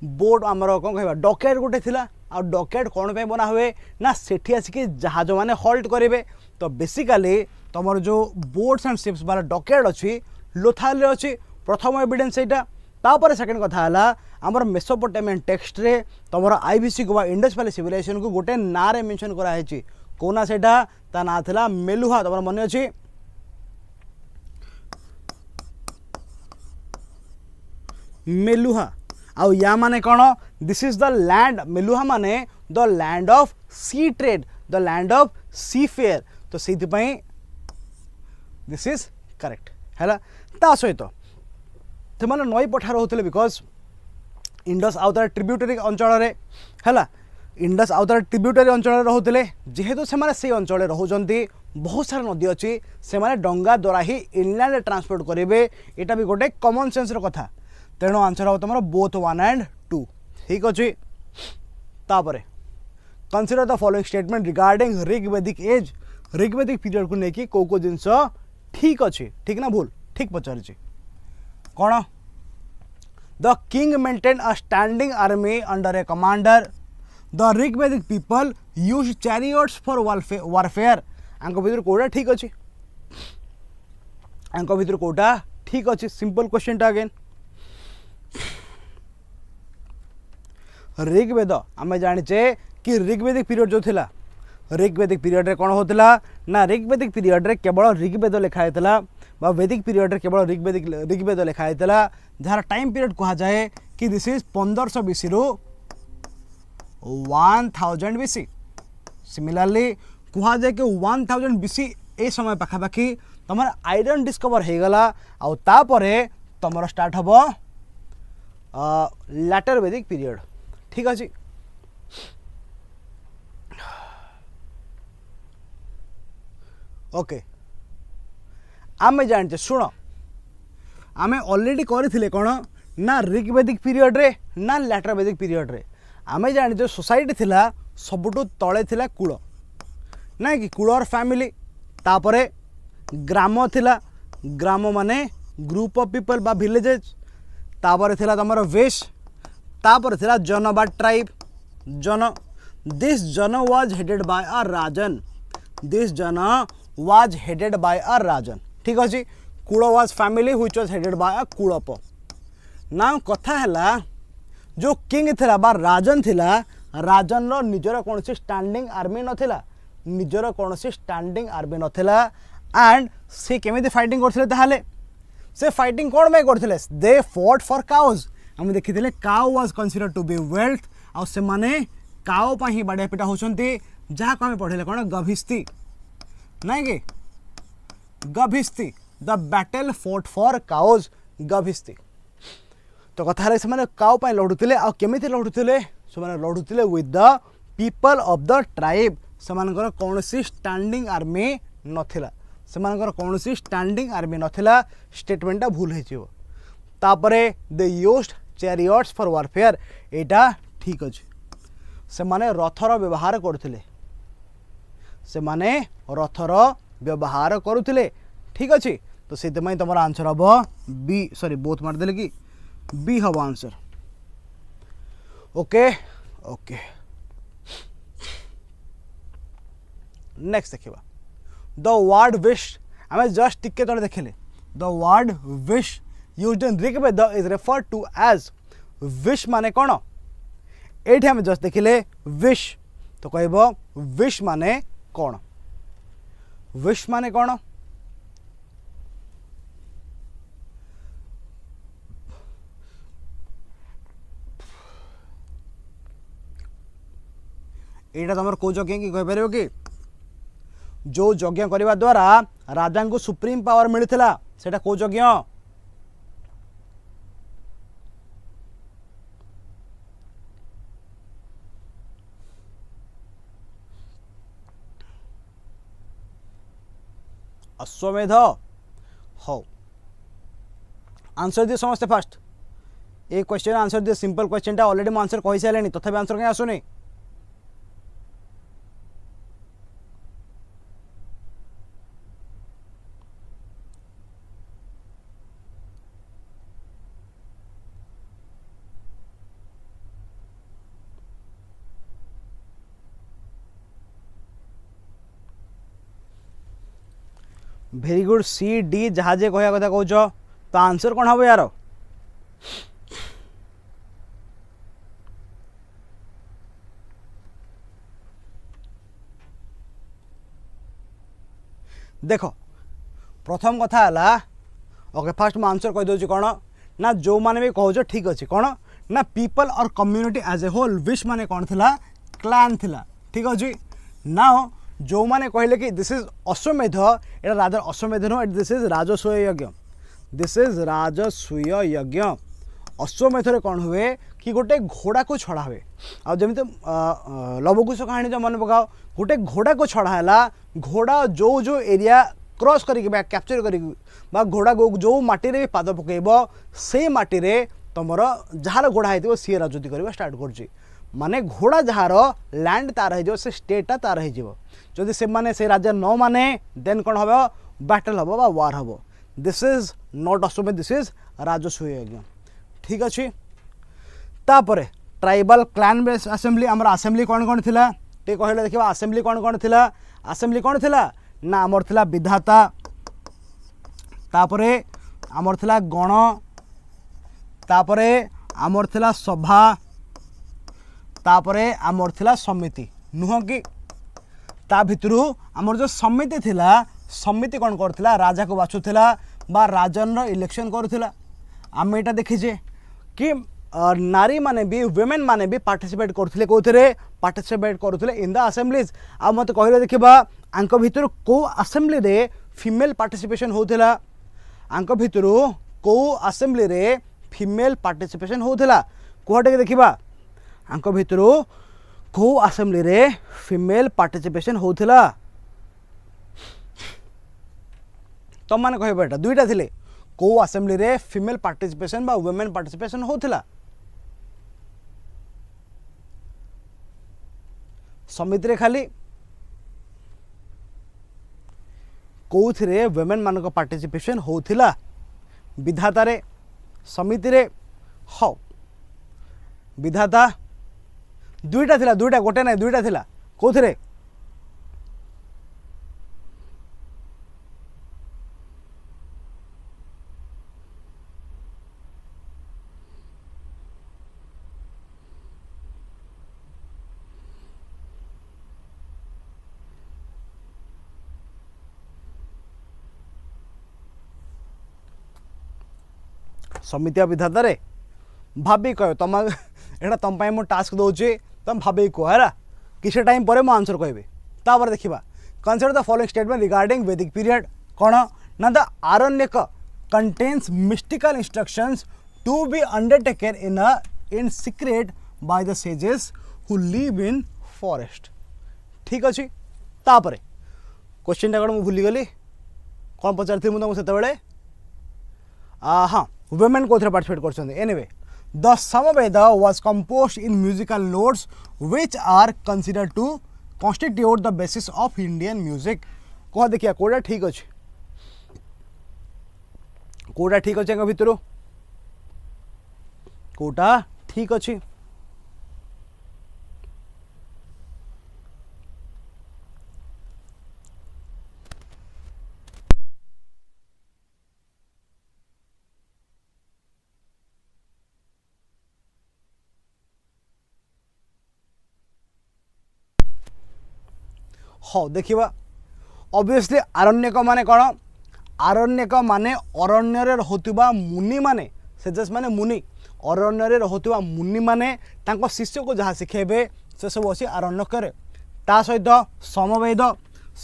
बोट आमर कौन कह डकैट गोटे थिला आ डकैट कौन पे बना हुए ना सेठी आसिक जहाज मैंने हल्ट करेंगे तो बेसिकाली तुम जो बोट्स एंड शिप्स वाला डकैट अच्छी लोथाल अच्छी प्रथम एविडेंस यहाँ तापर सेकेंड कथा है आमर मेसोपोटामियन टेक्स्ट रे तुम आईबीसी को इंडस वैली सिविलाइजेशन को गोटे ना रे मेंशन कराई कौना से ता ना था मेलुहा तुम मन अच्छी मेलुहा आउ या माने कौन this is the land Meluha माने the land of sea trade the land of sea fare तो से दिस इज करेक्ट है ता सहित से मैंने नई पठा रोते बिकज इंडस आउतार ट्रिब्यूटरी अंचल है इंडस आउतार ट्रिब्यूटरी अंचल रोते जेहेतु से अंचल रोचंती बहुत सारा नदी अच्छी से डंगा द्वारा ही इनलैंड ट्रांसपोर्ट करेंगे यहाँ भी गोटे कॉमन सेंस कथा तेणु आंसर हम तुम बोथ 1 and 2 ठीक अच्छे तापर consider the following statement regarding Rigvedic age Rigvedic period को लेकिन कौ जिनस ठीक अच्छे ठीक ना भूल ठीक पचार कौन the king maintain a standing army under A commander the Rigvedic people use chariots for warfare आंक भीतर कोटा ठीक अच्छे आंक भीतर कोटा ठीक अच्छे सिंपल क्वेश्चन टा अगेन ऋग्वेद आम जाचे कि ऋग्वेदिक पीरियड जो थिला ऋग्वेदिक पीरियड रे कौन होता ना ऋग्वेदिक पीरियड रे केवल ऋग्वेद लिखाई वैदिक पीरियड रे केवल ऋग्वेद लिखाई जार टाइम पीरियड कहा जाए कि दिस इज 1500 बीसी रु 1000 बीसी सिमिलरली कहा जाए कि 1000 बीसी ए समय पाखापाखि तुम आयरन डिस्कवर हो गला आउ तापरे तुम स्टार्ट हम लैटर वैदिक पीरियड ठीक अच्छे ओके आमे जानते शुण आमे ऑलरेडी करथिले कौन ना ऋग्वेदिक पीरियड रे ना लैटर वैदिक पीरियड रे आमे जानते सोसाइटी थिला सबुठु तले थिला कूल ना कि कूल और फैमिली तापरे ग्राम थिला ग्राम माने ग्रुप ऑफ पीपल बा विलेजेस तापरे थिला तमर वेश तापर थिला जन बा tribe jana this jana was headed by a rajan this jana was headed by a rajan ठीक अच्छे kula was family which was headed by a kulapa ना कथा है जो किंग थिला बा राजन थिला राजन रो निजर कौन स्टैंडिंग आर्मी नथिला निजर कौन स्टैंडिंग आर्मी नथिला एंड से केमिति फाइटिंग करथिले ताहाले से फाइटिंग कौन में करथिले दे फॉट फॉर काउज हम देखिथिले cow was considered to be wealth आ से माने काउ पा ही बाड़िया पिटा होचंती जहा को हम पढिले कोन गभिस्ती नहीं कि gavishti the battle fought for cows gavishti तो कथा रे से माने काउ पा लढुतिले आ केमिति लढुतिले से माने लढुतिले with the people of the tribe से मानकर कोनोसी स्टैंडिंग आर्मी नथिला से मानकर कोनोसी स्टैंडिंग आर्मी नथिला स्टेटमेंट भूल है जिवो तापरे they used chariots for warfare एटा ठीक अच्छे से माने रथर व्यवहार करथिले से माने रथर व्यवहार करुथिले ठीक अच्छे तो से तुम आंसर हम बी सॉरी बोथ मारदेले कि बी हम आंसर ओके ओके नेक्स्ट देखिबा द वर्ड विश आम जस्ट टिके तले देखिले the word vish used in Rigveda is referred to as vish माने कौन एठी हम जस्ट देखिले विश तो कहबो विश माने कौन विश माने कौन एटा तुम कौ यज्ञ कि कहीपर कि जो यज्ञ करने द्वारा राजा को सुप्रीम पावर मिलता सेटा कौ यज्ञ अश्वमेध हो आंसर दिए समस्ते फास्ट एक क्वेश्चन आंसर दिए सिंपल क्वेश्चन टा ऑलरेडी आंसर कही सारे तथापि आंसर कहीं आसुनी भेरी गुड सी डी जहाँ जे कह कथा कौच तो आंसर कौन हम यार देख प्रथम कथा है ओके फास्ट मुझे आंसर कहीदे कौन ना जो मैंने भी कहो ठीक अच्छे कौन ना पीपल और community as a whole vish माने कौन थिला क्लान थिला ठीक अच्छे ना जो मैंने कहले कि दिस इज अश्वमेध एटा राजा अश्वमेध नो दिस इज राजस्व यज्ञ दिस इज राजस्व यज्ञ अश्वमेध रे कौन हुए कि गोटे घोड़ा को छड़ा हुए आ जमी लवकुश कहानी जो मन पकाओ गोटे घोड़ा को छड़ा है घोड़ा जो जो एरिया क्रॉस करी कैप्चर करी घोड़ा जो माटी रे पाद पकेब से माटी रे तुमर जार घोड़ा होती सी राजनीति करवा स्टार्ट कर माने घोड़ा जार लैंड तार हो से स्टेटा तार हो जदि से माने से राजा न माने देन कौन हम बैटल हम बा वार हम दिस इज नॉट अश्वमेध दिस इज राजस्व यज्ञ ठीक अच्छे तापर ट्राइबल क्लान बेस असेंबली आमर असेंबली कौन कौन थिला टे कहले देखिबा असेंबली कौन कौन थिला असेंबली कौन थिला ना आमर थिला विधाता तापरे आमर थिला गण तापरे आमर थिला सभा तापरे आमर थिला समिति नुह कि ता भितरु आमर जो समिति थिला समिति कौन करथिला राजा को बाछुथिला बा राजन रो इलेक्शन करुथिला आम एटा देखिजे कि नारी माने भी वुमेन माने भी पार्टिसिपेट करथिले कोथरे पार्टिसिपेट करथिले इन द असेंबलीज आ मते कहले देखिबा आंक भितर को असेंबली रे फीमेल पार्टिसिपेशन होथिला आंक भितर को असेंबली रे फीमेल पार्टिसिपेशन होथिला कोहटे देखिबा आंक भितर को असेंबली रे फीमेल पार्टिसिपेशन होथिला तुम माने कहबा एटा दुईटा थिले को असेंबली रे फीमेल पार्टिसिपेशन बा वुमेन पार्टिसिपेशन होथिला समिति रे खाली कौथिरे वुमेन मान पार्टिसिपेशन होथिला विधाता रे समिति रे हो विधाता दुईटा थिला दुईटा गोटे ना दुईटा थिला कौथिरे समिति विधाता रे भाभी कह तुम एटा तुम मु टास्क दौचे तुम भाभी कह है किसी टाइम पर मो आंसर कहबे तापर देखिबा consider the following statement regarding Vedic period कौन ना the Aranyaka contains mystical instructions to be undertaken in secret by the sages who live in forest ठीक अच्छे तापर क्वेश्चन कौन मुझे भूलीगली कौन पचारि मुझे से हाँ वुमेन को पार्टिसिपेट कर anyway the Samaveda was composed in musical notes which are considered to constitute the basis of Indian music कह देखिए कोटा ठीक अच्छे कोटा ठीक अच्छे भितर कोटा ठीक अच्छे हाँ देखिबा ऑब्वियसली आरण्यक माने कौन आरण्यक माने अरण्य रहुतिबा मुनि माने सेजस माने मुनि अरण्य रहुतिबा मुनि माने तांको शिष्य को जहाँ शिखेबे से सब अच्छी आरण्यक ता सहित समवेद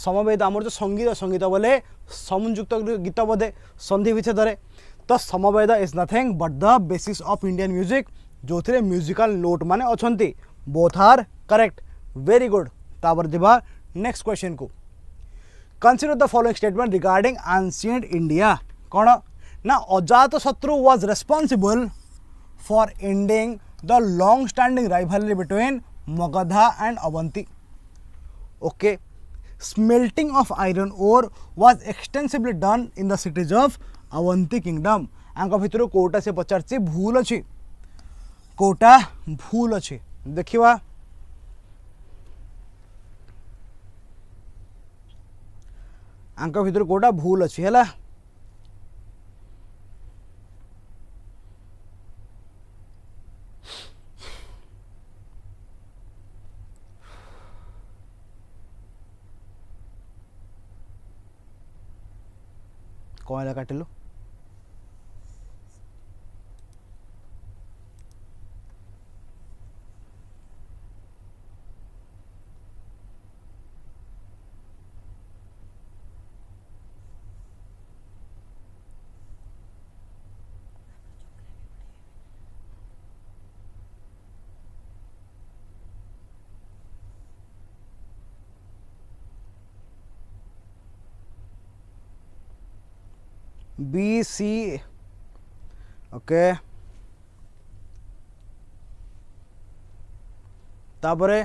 समवेद आमर जो संगीत संगीत बोले समुयुक्त गीत बोधे संधि विच्छेद तो Samaveda is nothing but the basis of Indian music जो थे म्यूजिकल नोट माने अछंती both are correct very good तापर दिबा नेक्स्ट क्वेश्चन को consider the following statement regarding ancient India कौन ना Ajatashatru was responsible for ending the long standing rivalry between Magadha and Avanti okay smelting of iron ore was extensively done in the cities of Avanti kingdom आंक भितर कोटा से पचार भूल अच्छी कोटा भूल अच्छी देखिवा आंक भितर कोटा भूल अच्छी है कौन है काटिलु BC ओके तापरे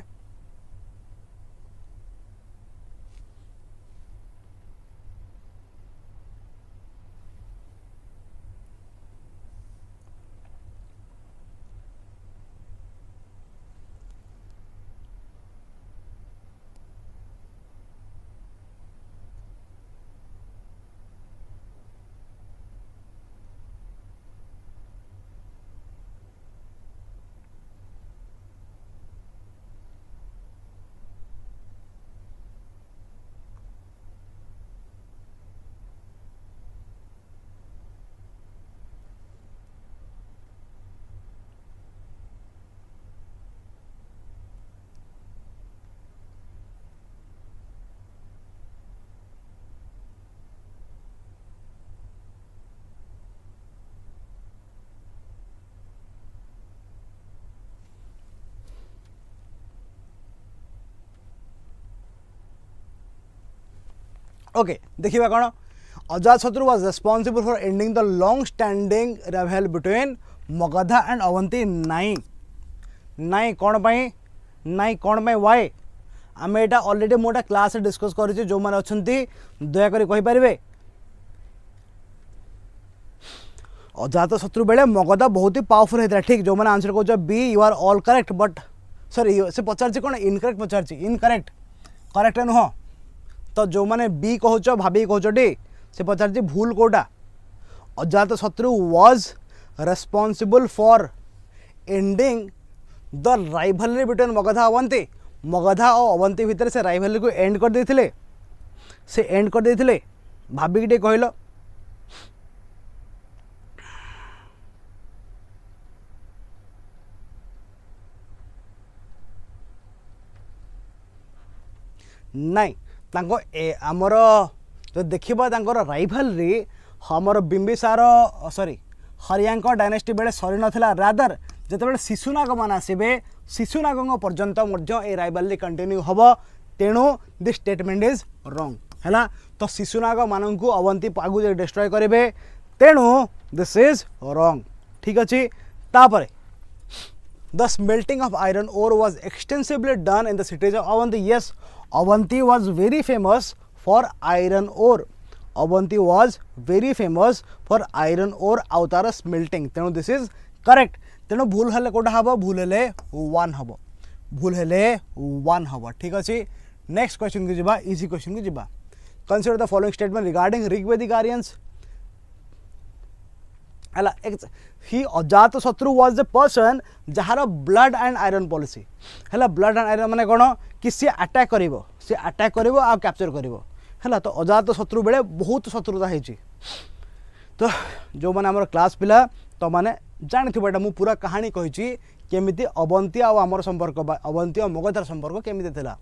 ओके देखिबा कोन Ajatashatru was responsible for ending the long standing rival between Magadha and Avanti नाई नाई कोन पई नाई कोन पई व्हाई आम एटा ऑलरेडी मोटा क्लास डिस्कस करिछि जो माने अछंती दया करी कहि परिबे अजातशत्रु बेले मगधा बहुत ही पावरफुल होता ठीक जो मैंने आंसर कह बी you are all correct but sorry से पचार कौन इनकरेक्ट पचार इनकरेक्ट करेक्ट नुह तो जो मैंने बी कहच भाभी कहटी से पचार भूल कोटा Ajatashatru was responsible for ending the rivalry between Magadha Avanti Magadha और अवंती भितर से राइवलरी को एंड कर देथिले से एंड कर देथिले भाभी टे कहलो नाई तांको आमर जो देखिबा तांकर राइवलरी हमर बिंबिसार सॉरी हरियांक डायनेस्टी बेले सरी नथिला रादर जेतेबेले शिशुनाग मान आसबे शिशुनागों पर्यंत ए राइवलरी कंटिन्यू हम तेणु दिस स्टेटमेंट इज रॉन्ग है तो शिशुनाग मान को अवंती आगु डिस्ट्रॉय करेंगे तेणु दिस इज रॉन्ग ठीक अच्छे तापर the smelting of iron ore was extensively done in the cities of Avanti yes Avanti was very famous for iron ore Avanti was very famous for iron ore आउ तार स्मेल्टिंग तेणु दिस इज करेक्ट तेणु भूल हेले कोटा हम भूल हेले 1 हम भूल हेले 1 हम ठीक अच्छे नेक्स्ट क्वेश्चन की जीवा इजी क्वेश्चन की जीवा consider the following statement regarding Rigvedic Aryans he Ajatashatru was the person jar blood and iron policy है ब्लड एंड आयरन माने कौन कि सी अटैक करिवो सी अटैक करिवो आ कैप्चर करिवो है तो अजातशत्रु बेले बहुत शत्रुता होती तो जो मैंने आम क्लास पिला तो मैंने जानी एटा मु पूरा कहानी कही केमिति अवंती आमर संपर्क अवंती और मगधार संपर्क केमिति थिला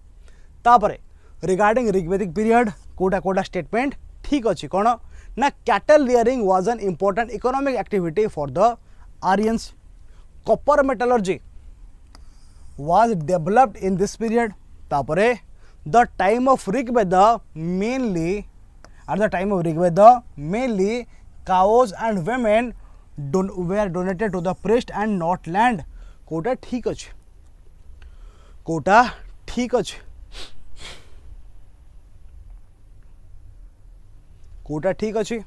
तापरे रिगार्डिंग ऋग्वेदिक पीरियड कोटा कोटा स्टेटमेंट ठीक अच्छे कौन ना cattle rearing was an important economic activity for the Aryans copper metallurgy was developed in this period तापरे the time of Rigveda mainly at the time of ऋग्वेद mainly cows and women were donated to the priest and not land कोटा ठीक अच्छे कोटा ठीक अच्छे कोटा ठीक अच्छे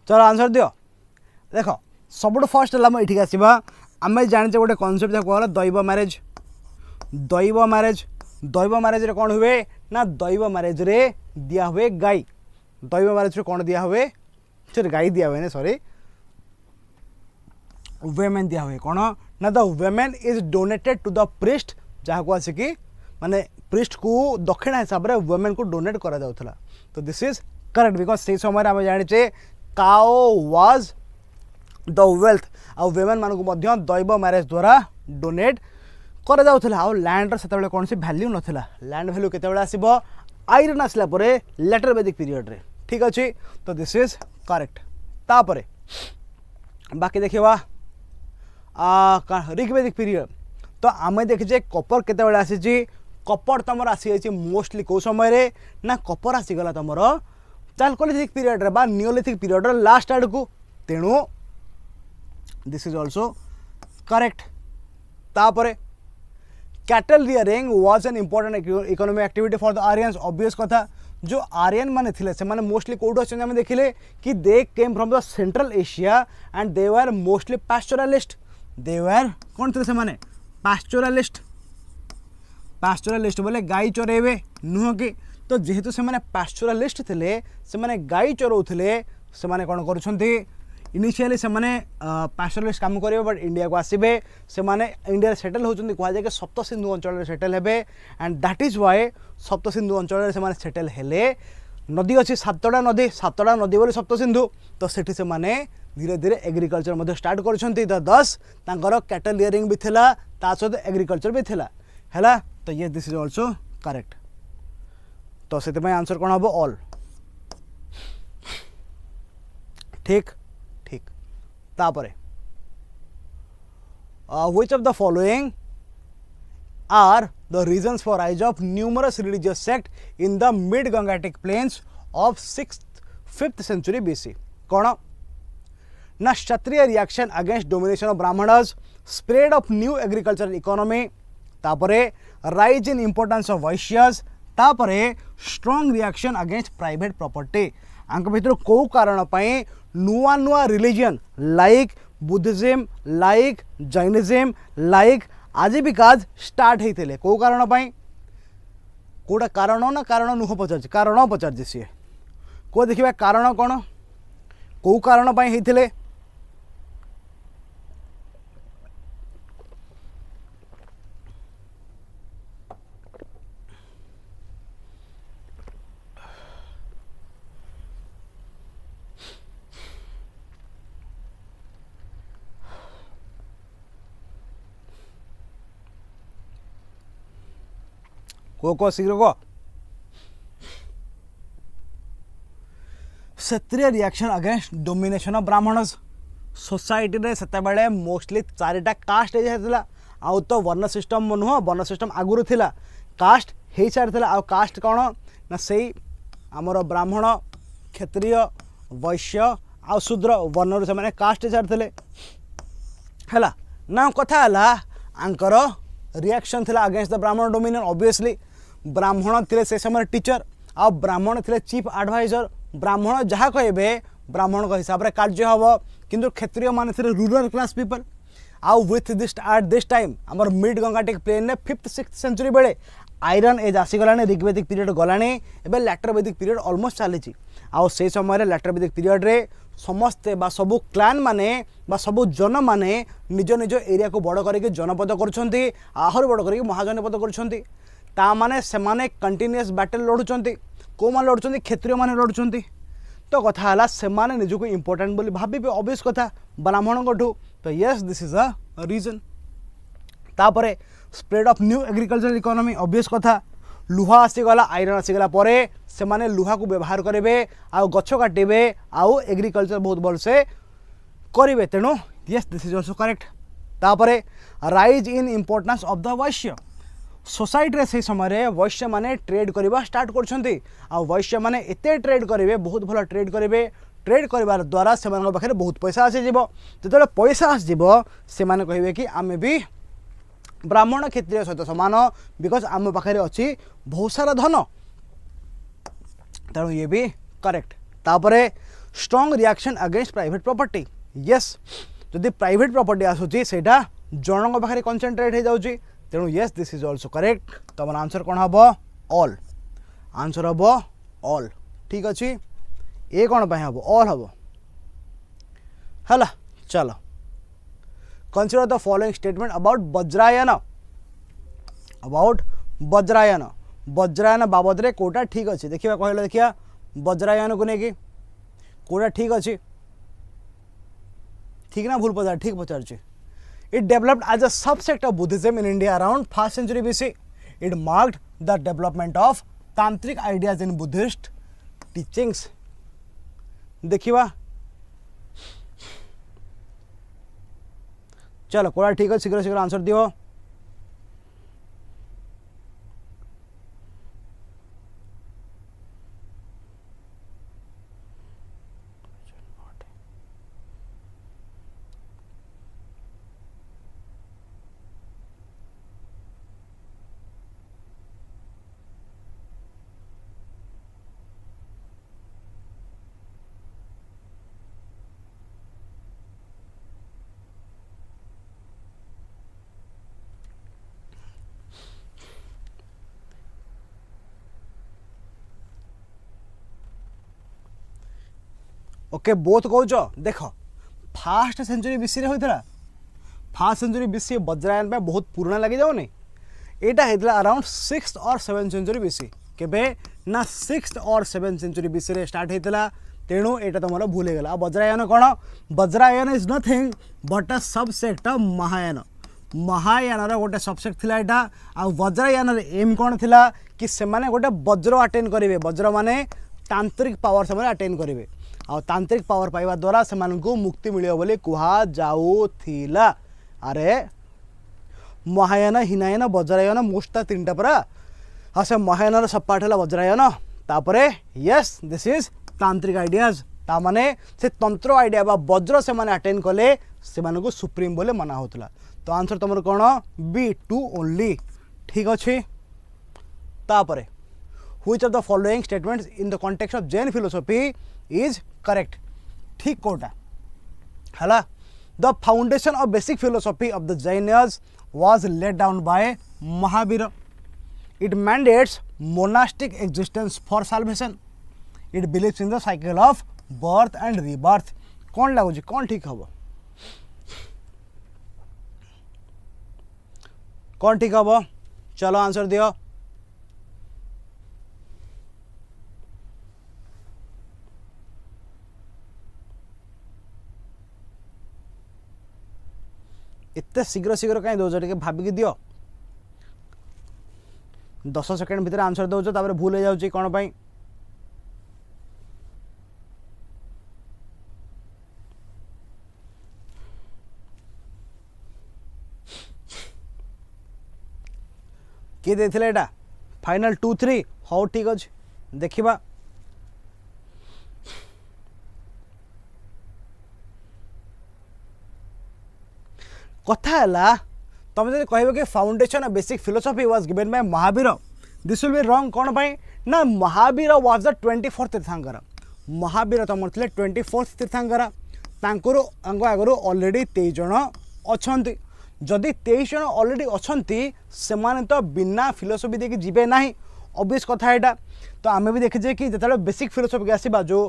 चलो आंसर दियो देख सब फर्स्ट है ये आसवा आम जाने गोटे कनसेप्ट जहाँ कहला दैव मैरेज दैव मैरेज दैव मैरेज रे कौन हुए ना दैव मैरेज रे दिया हुए गाई दैव मैरेज रे कौन दिया हुए सॉरी गाई दिया हुए सॉरी वेमेन दिया हुए कौन ना the women is donated to the priest जहाँ को आसिकी माने प्रिस्ट को दक्षिणा हिसाब से वेमेन को डोनेट करा जाउथला तो दिस इज करेक्ट बिकॉज से समय आम जाने काओ वाज द वेल्थ आ वेमेन मान को दैव मैरेज द्वारा डोनेट करा जाउथला आ लैंड से कौन सी वैल्यू नथिला लैंड वैल्यू केतेबेले आसीबो आयरन आसला परे लेटर वैदिक पीरियड रे ठीक अच्छे तो दिस इज करेक्ट तापरे बाकी देखिबा ऋग्वेदिक पीरियड तो आम देखीचे कपर केतेबेले आसीची कपर तुम आसी मोस्टली कौ समय ना कपर आसीगला तुम चाल्कोलिथिक पीरियड रे बा नियोलिथिक पीरियड रे लास्ट आड़ को तेणु दिस इज ऑल्सो करेक्ट तापरे cattle rearing was an important economic activity for the Aryans obvious कथा जो आर्यन माने थिले से माने मोस्टली कोड आछन हम देखिले कि they came from the central Asia and they were mostly pastoralist they were कौन थे से माने पैस्टोरलिस्ट पैस्टोरलिस्ट बोले गाई चरेबे नुह कि तो जेहेतु से माने पैस्टोरलिस्ट थिले से माने गाई चरौथिले से माने कोन करूछंती इनिशियली से माने पैस्टोरलिस्ट काम करेंगे बट इंडिया को आसबे से माने इंडिया सेटल होचंदी कहा जाए कि सप्त सिंधु अंचल सेटल हेबे एंड दैट इज वाई सप्त सिंधु अंचल से माने सेटल हेले नदी अच्छी सातटा नदी बोली सप्त सिंधु तो सेठी से माने धीरे धीरे एग्रीकल्चर मध्य स्टार्ट करछंती तो 10 तांकर कैटल रियरिंग भी थिला ता सहित एग्रीकल्चर भी थिला हैला तो ये दिस इज आल्सो करेक्ट तो से आंसर कौन हम ऑल ठीक ठीक तापरे which of the following are the reasons for rise of numerous religious sects in the mid Gangetic plains of 6th 5th century BC कौन ना Kshatriya reaction against domination of Brahmanas spread of new agricultural economy तापरे rise in importance of Vaishyas तापरे strong reaction against private property आंक भितर को कारण पई नुआ नुआ religion like Buddhism like Jainism like Ajivikas start होते कौ कारण कौटा कारण ना कारण नुह पचार कारण पचार सी को देखिए कारण कौन कौ कारण होते को शीघ्र को Kshatriya reaction against domination of Brahmanas society रे सेते बेले मोस्टली चारिटा कास्ट होता आउ तो वर्ण सिस्टम नुह वर्ण सिस्टम आगुरी थिला कास्ट हो सारी आ कास्ट कौन ना से आमर ब्राह्मण क्षत्रिय वैश्य आ शूद्र वर्ण से मैंने कास्ट हो सारी है ना कथा आंकर रिएक्शन थिला अगेंस्ट द ब्राह्मण डोमिनेशन ऑब्वियसली ब्राह्मण थे से समय टीचर आ ब्राह्मण थे चीफ एडवाइजर ब्राह्मण जहाँ कहे ब्राह्मण हिसाब से कार्य हम किंतु क्षत्रिय मान थे रूरल क्लास पीपल आउ with this at this time आमर मिड गंगाटिक प्लेन ने 5th 6th सेंचुरी बेले आयरन एज आसीगला ऋग्वेदिक पीरियड गलानी एवं लैटर वैदिक पीरियड ऑलमोस्ट चली आउ से समय लैटर वैदिक पीरियड रे समस्ते बा सबू क्लान माने बा सबू जन माने निज निज एरिया को बड़ करके जनपद कर आहरी बड़ करके महाजनपद कर ताने से कंटिन्यूअस बैटल लड़ुंट कौ मान लड़ुंट क्षत्रिय मान लड़ुंट तो कथा है से निजक इंपोर्टेंट बोली भावे ऑब्वियस कथा ब्राह्मण ठू तो yes this is a reason तापरे spread of new agricultural economy obvious कथा लुहा आसीगला आयरन आसीगला परे से माने लुहा को व्यवहार करेंगे आउ गछ काटे आउ एग्रीकल्चर बहुत भलसे करेंगे तेणु yes this is also correct तापरे rise in importance of the Vaishya society रे से समय वैश्य माने ट्रेड करवा स्टार्ट करछंती आ वैश्य माने एते ट्रेड करेंगे बहुत भल ट्रेड करेंगे ट्रेड कर द्वारा से पाखे बहुत पैसा आसीज जो पैसा आसब से कहे कि आम भी ब्राह्मण क्षत्रिय सहित सामान बिकज आम पाखे अच्छी बहुत सारा धन तेणु ये भी करेक्ट तापरे strong reaction against private property yes जदि प्राइवेट प्रॉपर्टी आसूची सेटा जनक पाखे कंसंट्रेट हो जाउची तेणु yes this is also correct तुम आंसर कौन हम ऑल आंसर हम ऑल ठीक अच्छे ये कौन पे हम ऑल हम है चलो consider the following statement about Vajrayana Vajrayana बाबद रे कोटा ठीक अच्छे देखिए कहले देखिया वज्रायन को लेकिन कोटा ठीक अच्छे ठीक ना भूल पचार ठीक पचार It developed as a subsect of Buddhism in India around 1st century BC. It marked the development of tantric ideas in Buddhist teachings. देखिए चलो कोड़ा ठीक है शीघ्र शीघ्र आंसर दियो ओके बोथ कौच देख फास्ट सेंचुरी बीसी रे होइतला फास्ट सेंचुरी बीसी वज्रायन पे बहुत पुराना लगी जाउनी एटा हेतला अराउंड 6th और 7th सेंचुरी बीसी केबे ना 6th और 7th सेंचुरी बीसी रे स्टार्ट हेतला तेणु एटा तुमरा भूल गेला वज्रायन कोन Vajrayana is nothing but a subsect of Mahayana Mahayana रो गोटे सबसेक्ट थिला एटा आ वज्रायन रे एम कोन थिला कि से माने गोटे वज्र अटेंड करिवे वज्र माने तांत्रिक पावर से माने अटेंड करिवे आ तांत्रिक पावर पाइबा द्वारा से मानकु मुक्ति मिलियो बोली कुहा जाउथिला अरे महायान हिनायन वज्रायन मोस्टा तीनटा परा हाँ से महायान सब पार्ट है वज्रायन तापरे यस दिस इज तांत्रिक आइडियाज ता माने से तंत्र आइडिया बा वज्र से माने अटेंड कले से मानकु सुप्रीम बोले मना होतला तो आंसर तुमर कोन B2 ओनली ठीक अछि तापरे which of the following statements in the context of Jain philosophy is correct ठीक कोटा हला the foundation of basic philosophy of the Jainas was laid down by Mahavira. It mandates monastic existence for salvation. It believes in the cycle of birth and rebirth. कौन लागू जी कौन ठीक हबो कौन ठीक हबो चलो आंसर दियो इतने शीघ्र शीघ्र कहीं दौच टे भाविकी दियो 10 सेकेंड भितर आंसर दौच तापर भूल हो जाऊँ कौन पाई किए देथिले एटा फाइनल 2 3 हो ठीक अच्छे देखिबा कथा है तुम जो कह कि foundation of basic philosophy was given by Mahavir this will be wrong कौन पाई ना महावीर वाज द 24th तीर्थंकर महावीर तुम थे 24th तीर्थंकर तांकर आगु ऑलरेडी 23 जन अच्छा जदि 23 जन ऑलरेडी अच्छा से माने तो बिना फिलोसफी देखिए जीवे ना ऑब्वियस कथा यहाँ तो आम भी देखीचे कि जो बेसिक फिलोसफी आसवा जो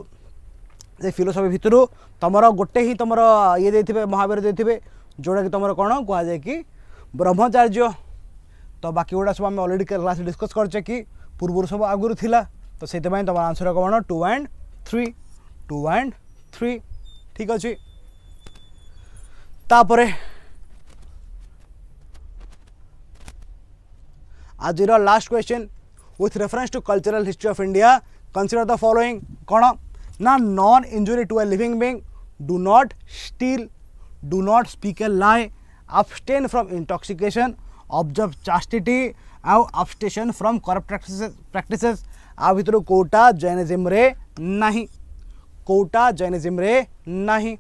फिलोसफी भितर तुम गोटे ही तुम ये दे महावीर देते जोड़ा कि तुम कौन कहुए कि ब्रह्मचार्य तो बाकी गुड़ा सब आम अलरेडी क्लास डिस्कस करचे कि पूर्व सब आगुरी थिला तो से तुम आंसर कौन 2 and 3 ठीक अच्छे तापरे आज last question with reference to cultural history of India consider the following कौन ना non injury to a living being do not steal do not speak a lie abstain from intoxication observe chastity और abstain from corrupt practices आ भितर कोटा जैनिज्म रे नहीं कोटा जैनिज्म रे नहीं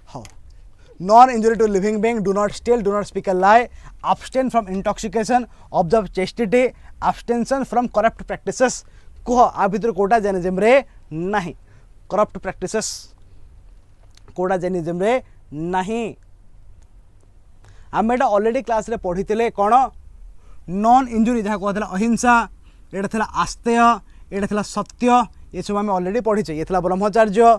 हाँ non injury to living being do not steal do not speak a lie abstain from intoxication observe chastity abstention from corrupt practices कह आ भितर कोटा जैनिज्म रे नहीं corrupt practices कोटा जैनिज्म रे नहीं आम एटा ऑलरेडी क्लास रे पढ़ी थिले कोन नॉन इंजुरी जहाँ कहला अहिंसा एटा थिला आस्तेय एटा थिला सत्य ये सब आम ऑलरेडी पढ़ीचे ये थिला ब्रह्मचर्य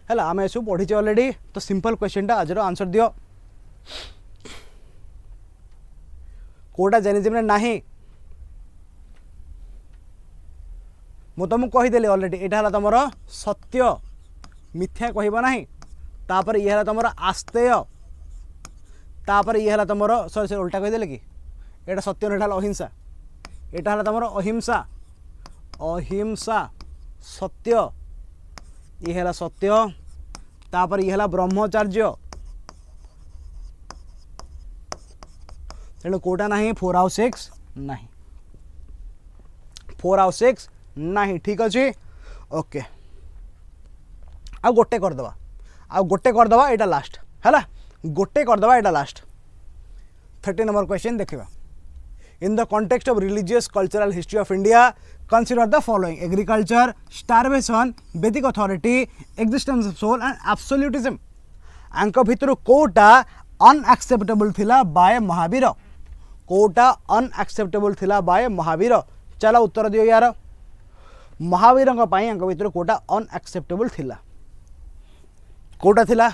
है आम ये सब पढ़ीचे ऑलरेडी तो सिंपल क्वेश्चन टा आज आंसर दियो कोटा जैनिज्म नहीं मु तुमको कहीदेली ऑलरेडी यहाँ तुम सत्य मिथ्या कहब ना तापर ये तुम आस्तेय तापर ये तुम सॉरी उल्टा कहीदेले कि यहाँ सत्य ना अहिंसा यहाँ तुम अहिंसा अहिंसा सत्य ये है सत्य तापर ये है ब्रह्मचर्य तेणु कोटा ना 4 और 6 नहीं 4 और 6 नहीं ठीक अच्छे ओके आ गोटे करदे यहाँ लास्ट है गोटे करदे यहाँ लास्ट 30 नंबर क्वेश्चन देखा in the context of religious cultural history of India consider the following agriculture starvation Vedic authority existence of soul and absolutism आंक भितर कोटा अनएक्सेप्टेबल थिला बाय महावीर कोटा अनएक्सेप्टेबल थिला बाय महावीर चला उत्तर दियो यार महावीर भितर कोटा अनएक्सेप्टेबल थिला कोटा थिला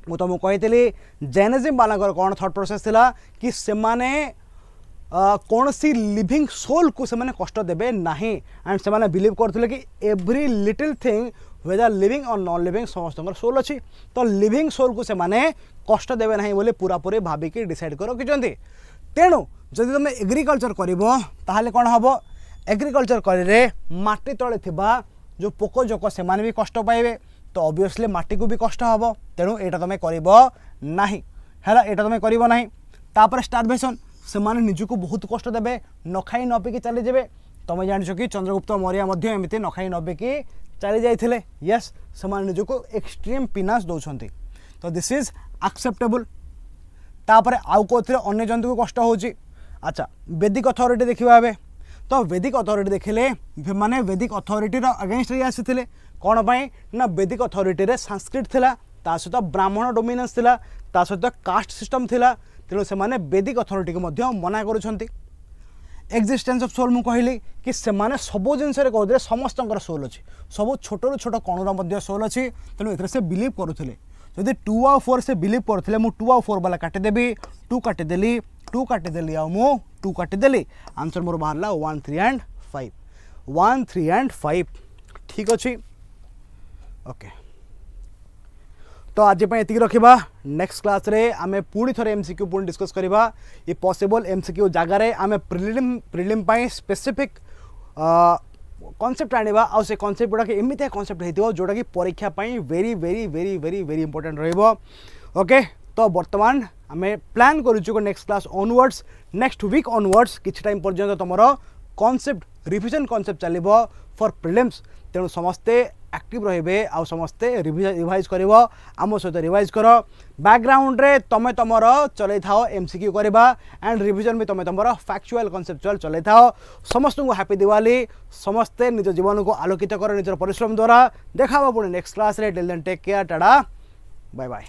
मु तुमको कही जैनिज्म वाला कौन थॉट प्रोसेस थिला कि से माने कौन सी लिविंग सोल को से माने कष्ट देबे नहीं एंड से माने बिलीव करथिले कि every little thing whether living और नॉन लिविंग समस्त सोल अच्छी तो लिविंग सोल को से माने कष्ट देबे नहीं बोले पूरा पूरी भाविकी डिसाइड कर रखिंट तेणु जदि तुम एग्रिकल्चर करिवो ताहाले कौन हम एग्रिकल्चर करे माटी तले थिबा जो पोक जोक से माने भी कष्ट पाइबे तो ऑब्वियसली माटी को भी कष्ट हम तेणु यहाँ तुम कर नहीं है यहाँ तुम कर तापर स्टार्वेशन से माने निजको बहुत कष्ट देबे न खाई न पीकी चली जाए तुम जान कि चंद्रगुप्त मौर्य एमती न खाई न पीकी चली जाते यस से निजको एक्सट्रीम पिनास दौरान तो दिस इज एक्सेप्टेबल तापर आउ कौन अन्य जंतु को कष्ट होची अच्छा वैदिक अथॉरिटी देखा ए तो वैदिक अथॉरिटी देखिले माने वैदिक अथॉरिटी अगेंस्ट आसी कौन पाई ना वैदिक अथॉरिटी रे संस्कृत थिला ता सहित ब्राह्मण डोमिनेंस थिला ता सहित कास्ट सिस्टम थिला तेणु से माने वैदिक अथॉरिटी को मध्य मना करुछंती एक्जिस्टेंस ऑफ सोल मु कहली कि से माने सब जिनस कहते समस्त सोल अच्छी सब छोट छोट कणुर सोल अच्छी तेणु ए से बिलीव करुले जदि 2 और 4 से बिलीव करथिले मु 2 और 4 वाला काटिदेवी 2 काटिदेली 2 काटिदेली आ मु 2 काटिदेली आंसर मोर बाहरला 1 3 एंड 5 1 3 एंड 5 ठीक अच्छी ओके तो आज ये रखा नेक्स्ट क्लास रे आमे पुणी थोड़े एमसीक्यू पुणी डिस्कस करवा ये पॉसिबल एमसीक्यू जगार आमे प्रिलिम स्पेसिफिक कॉन्सेप्ट आनिबा आ से कॉन्सेप्ट गुड़ा एमती कॉन्सेप्ट होइतिबो जोटा कि परीक्षा पाई very very very very very important रहिबो ओके तो वर्तमान आमे प्लान करूछु next class onwards next week onwards किछि टाइम पर्यंत तुमरो कॉन्सेप्ट रिविजन कॉन्सेप्ट चलिबो फॉर प्रिलिम्स तेणु समस्ते एक्टिव रहिबे आ समस्ते रिवाइज करिवो आम सहित रिवाइज कर बैकग्राउंड रे तमे तमर चलै थाओ एमसीक्यू करबा एंड रिविजन भी तमे तमर फैक्चुअल कॉन्सेप्चुअल चलै थाओ समस्त को हैप्पी दिवाली समस्ते निज जीवन को आलोकित कर निज परिश्रम द्वारा देखा पुणी नेक्स्ट क्लास रे till then take care tata bye bye.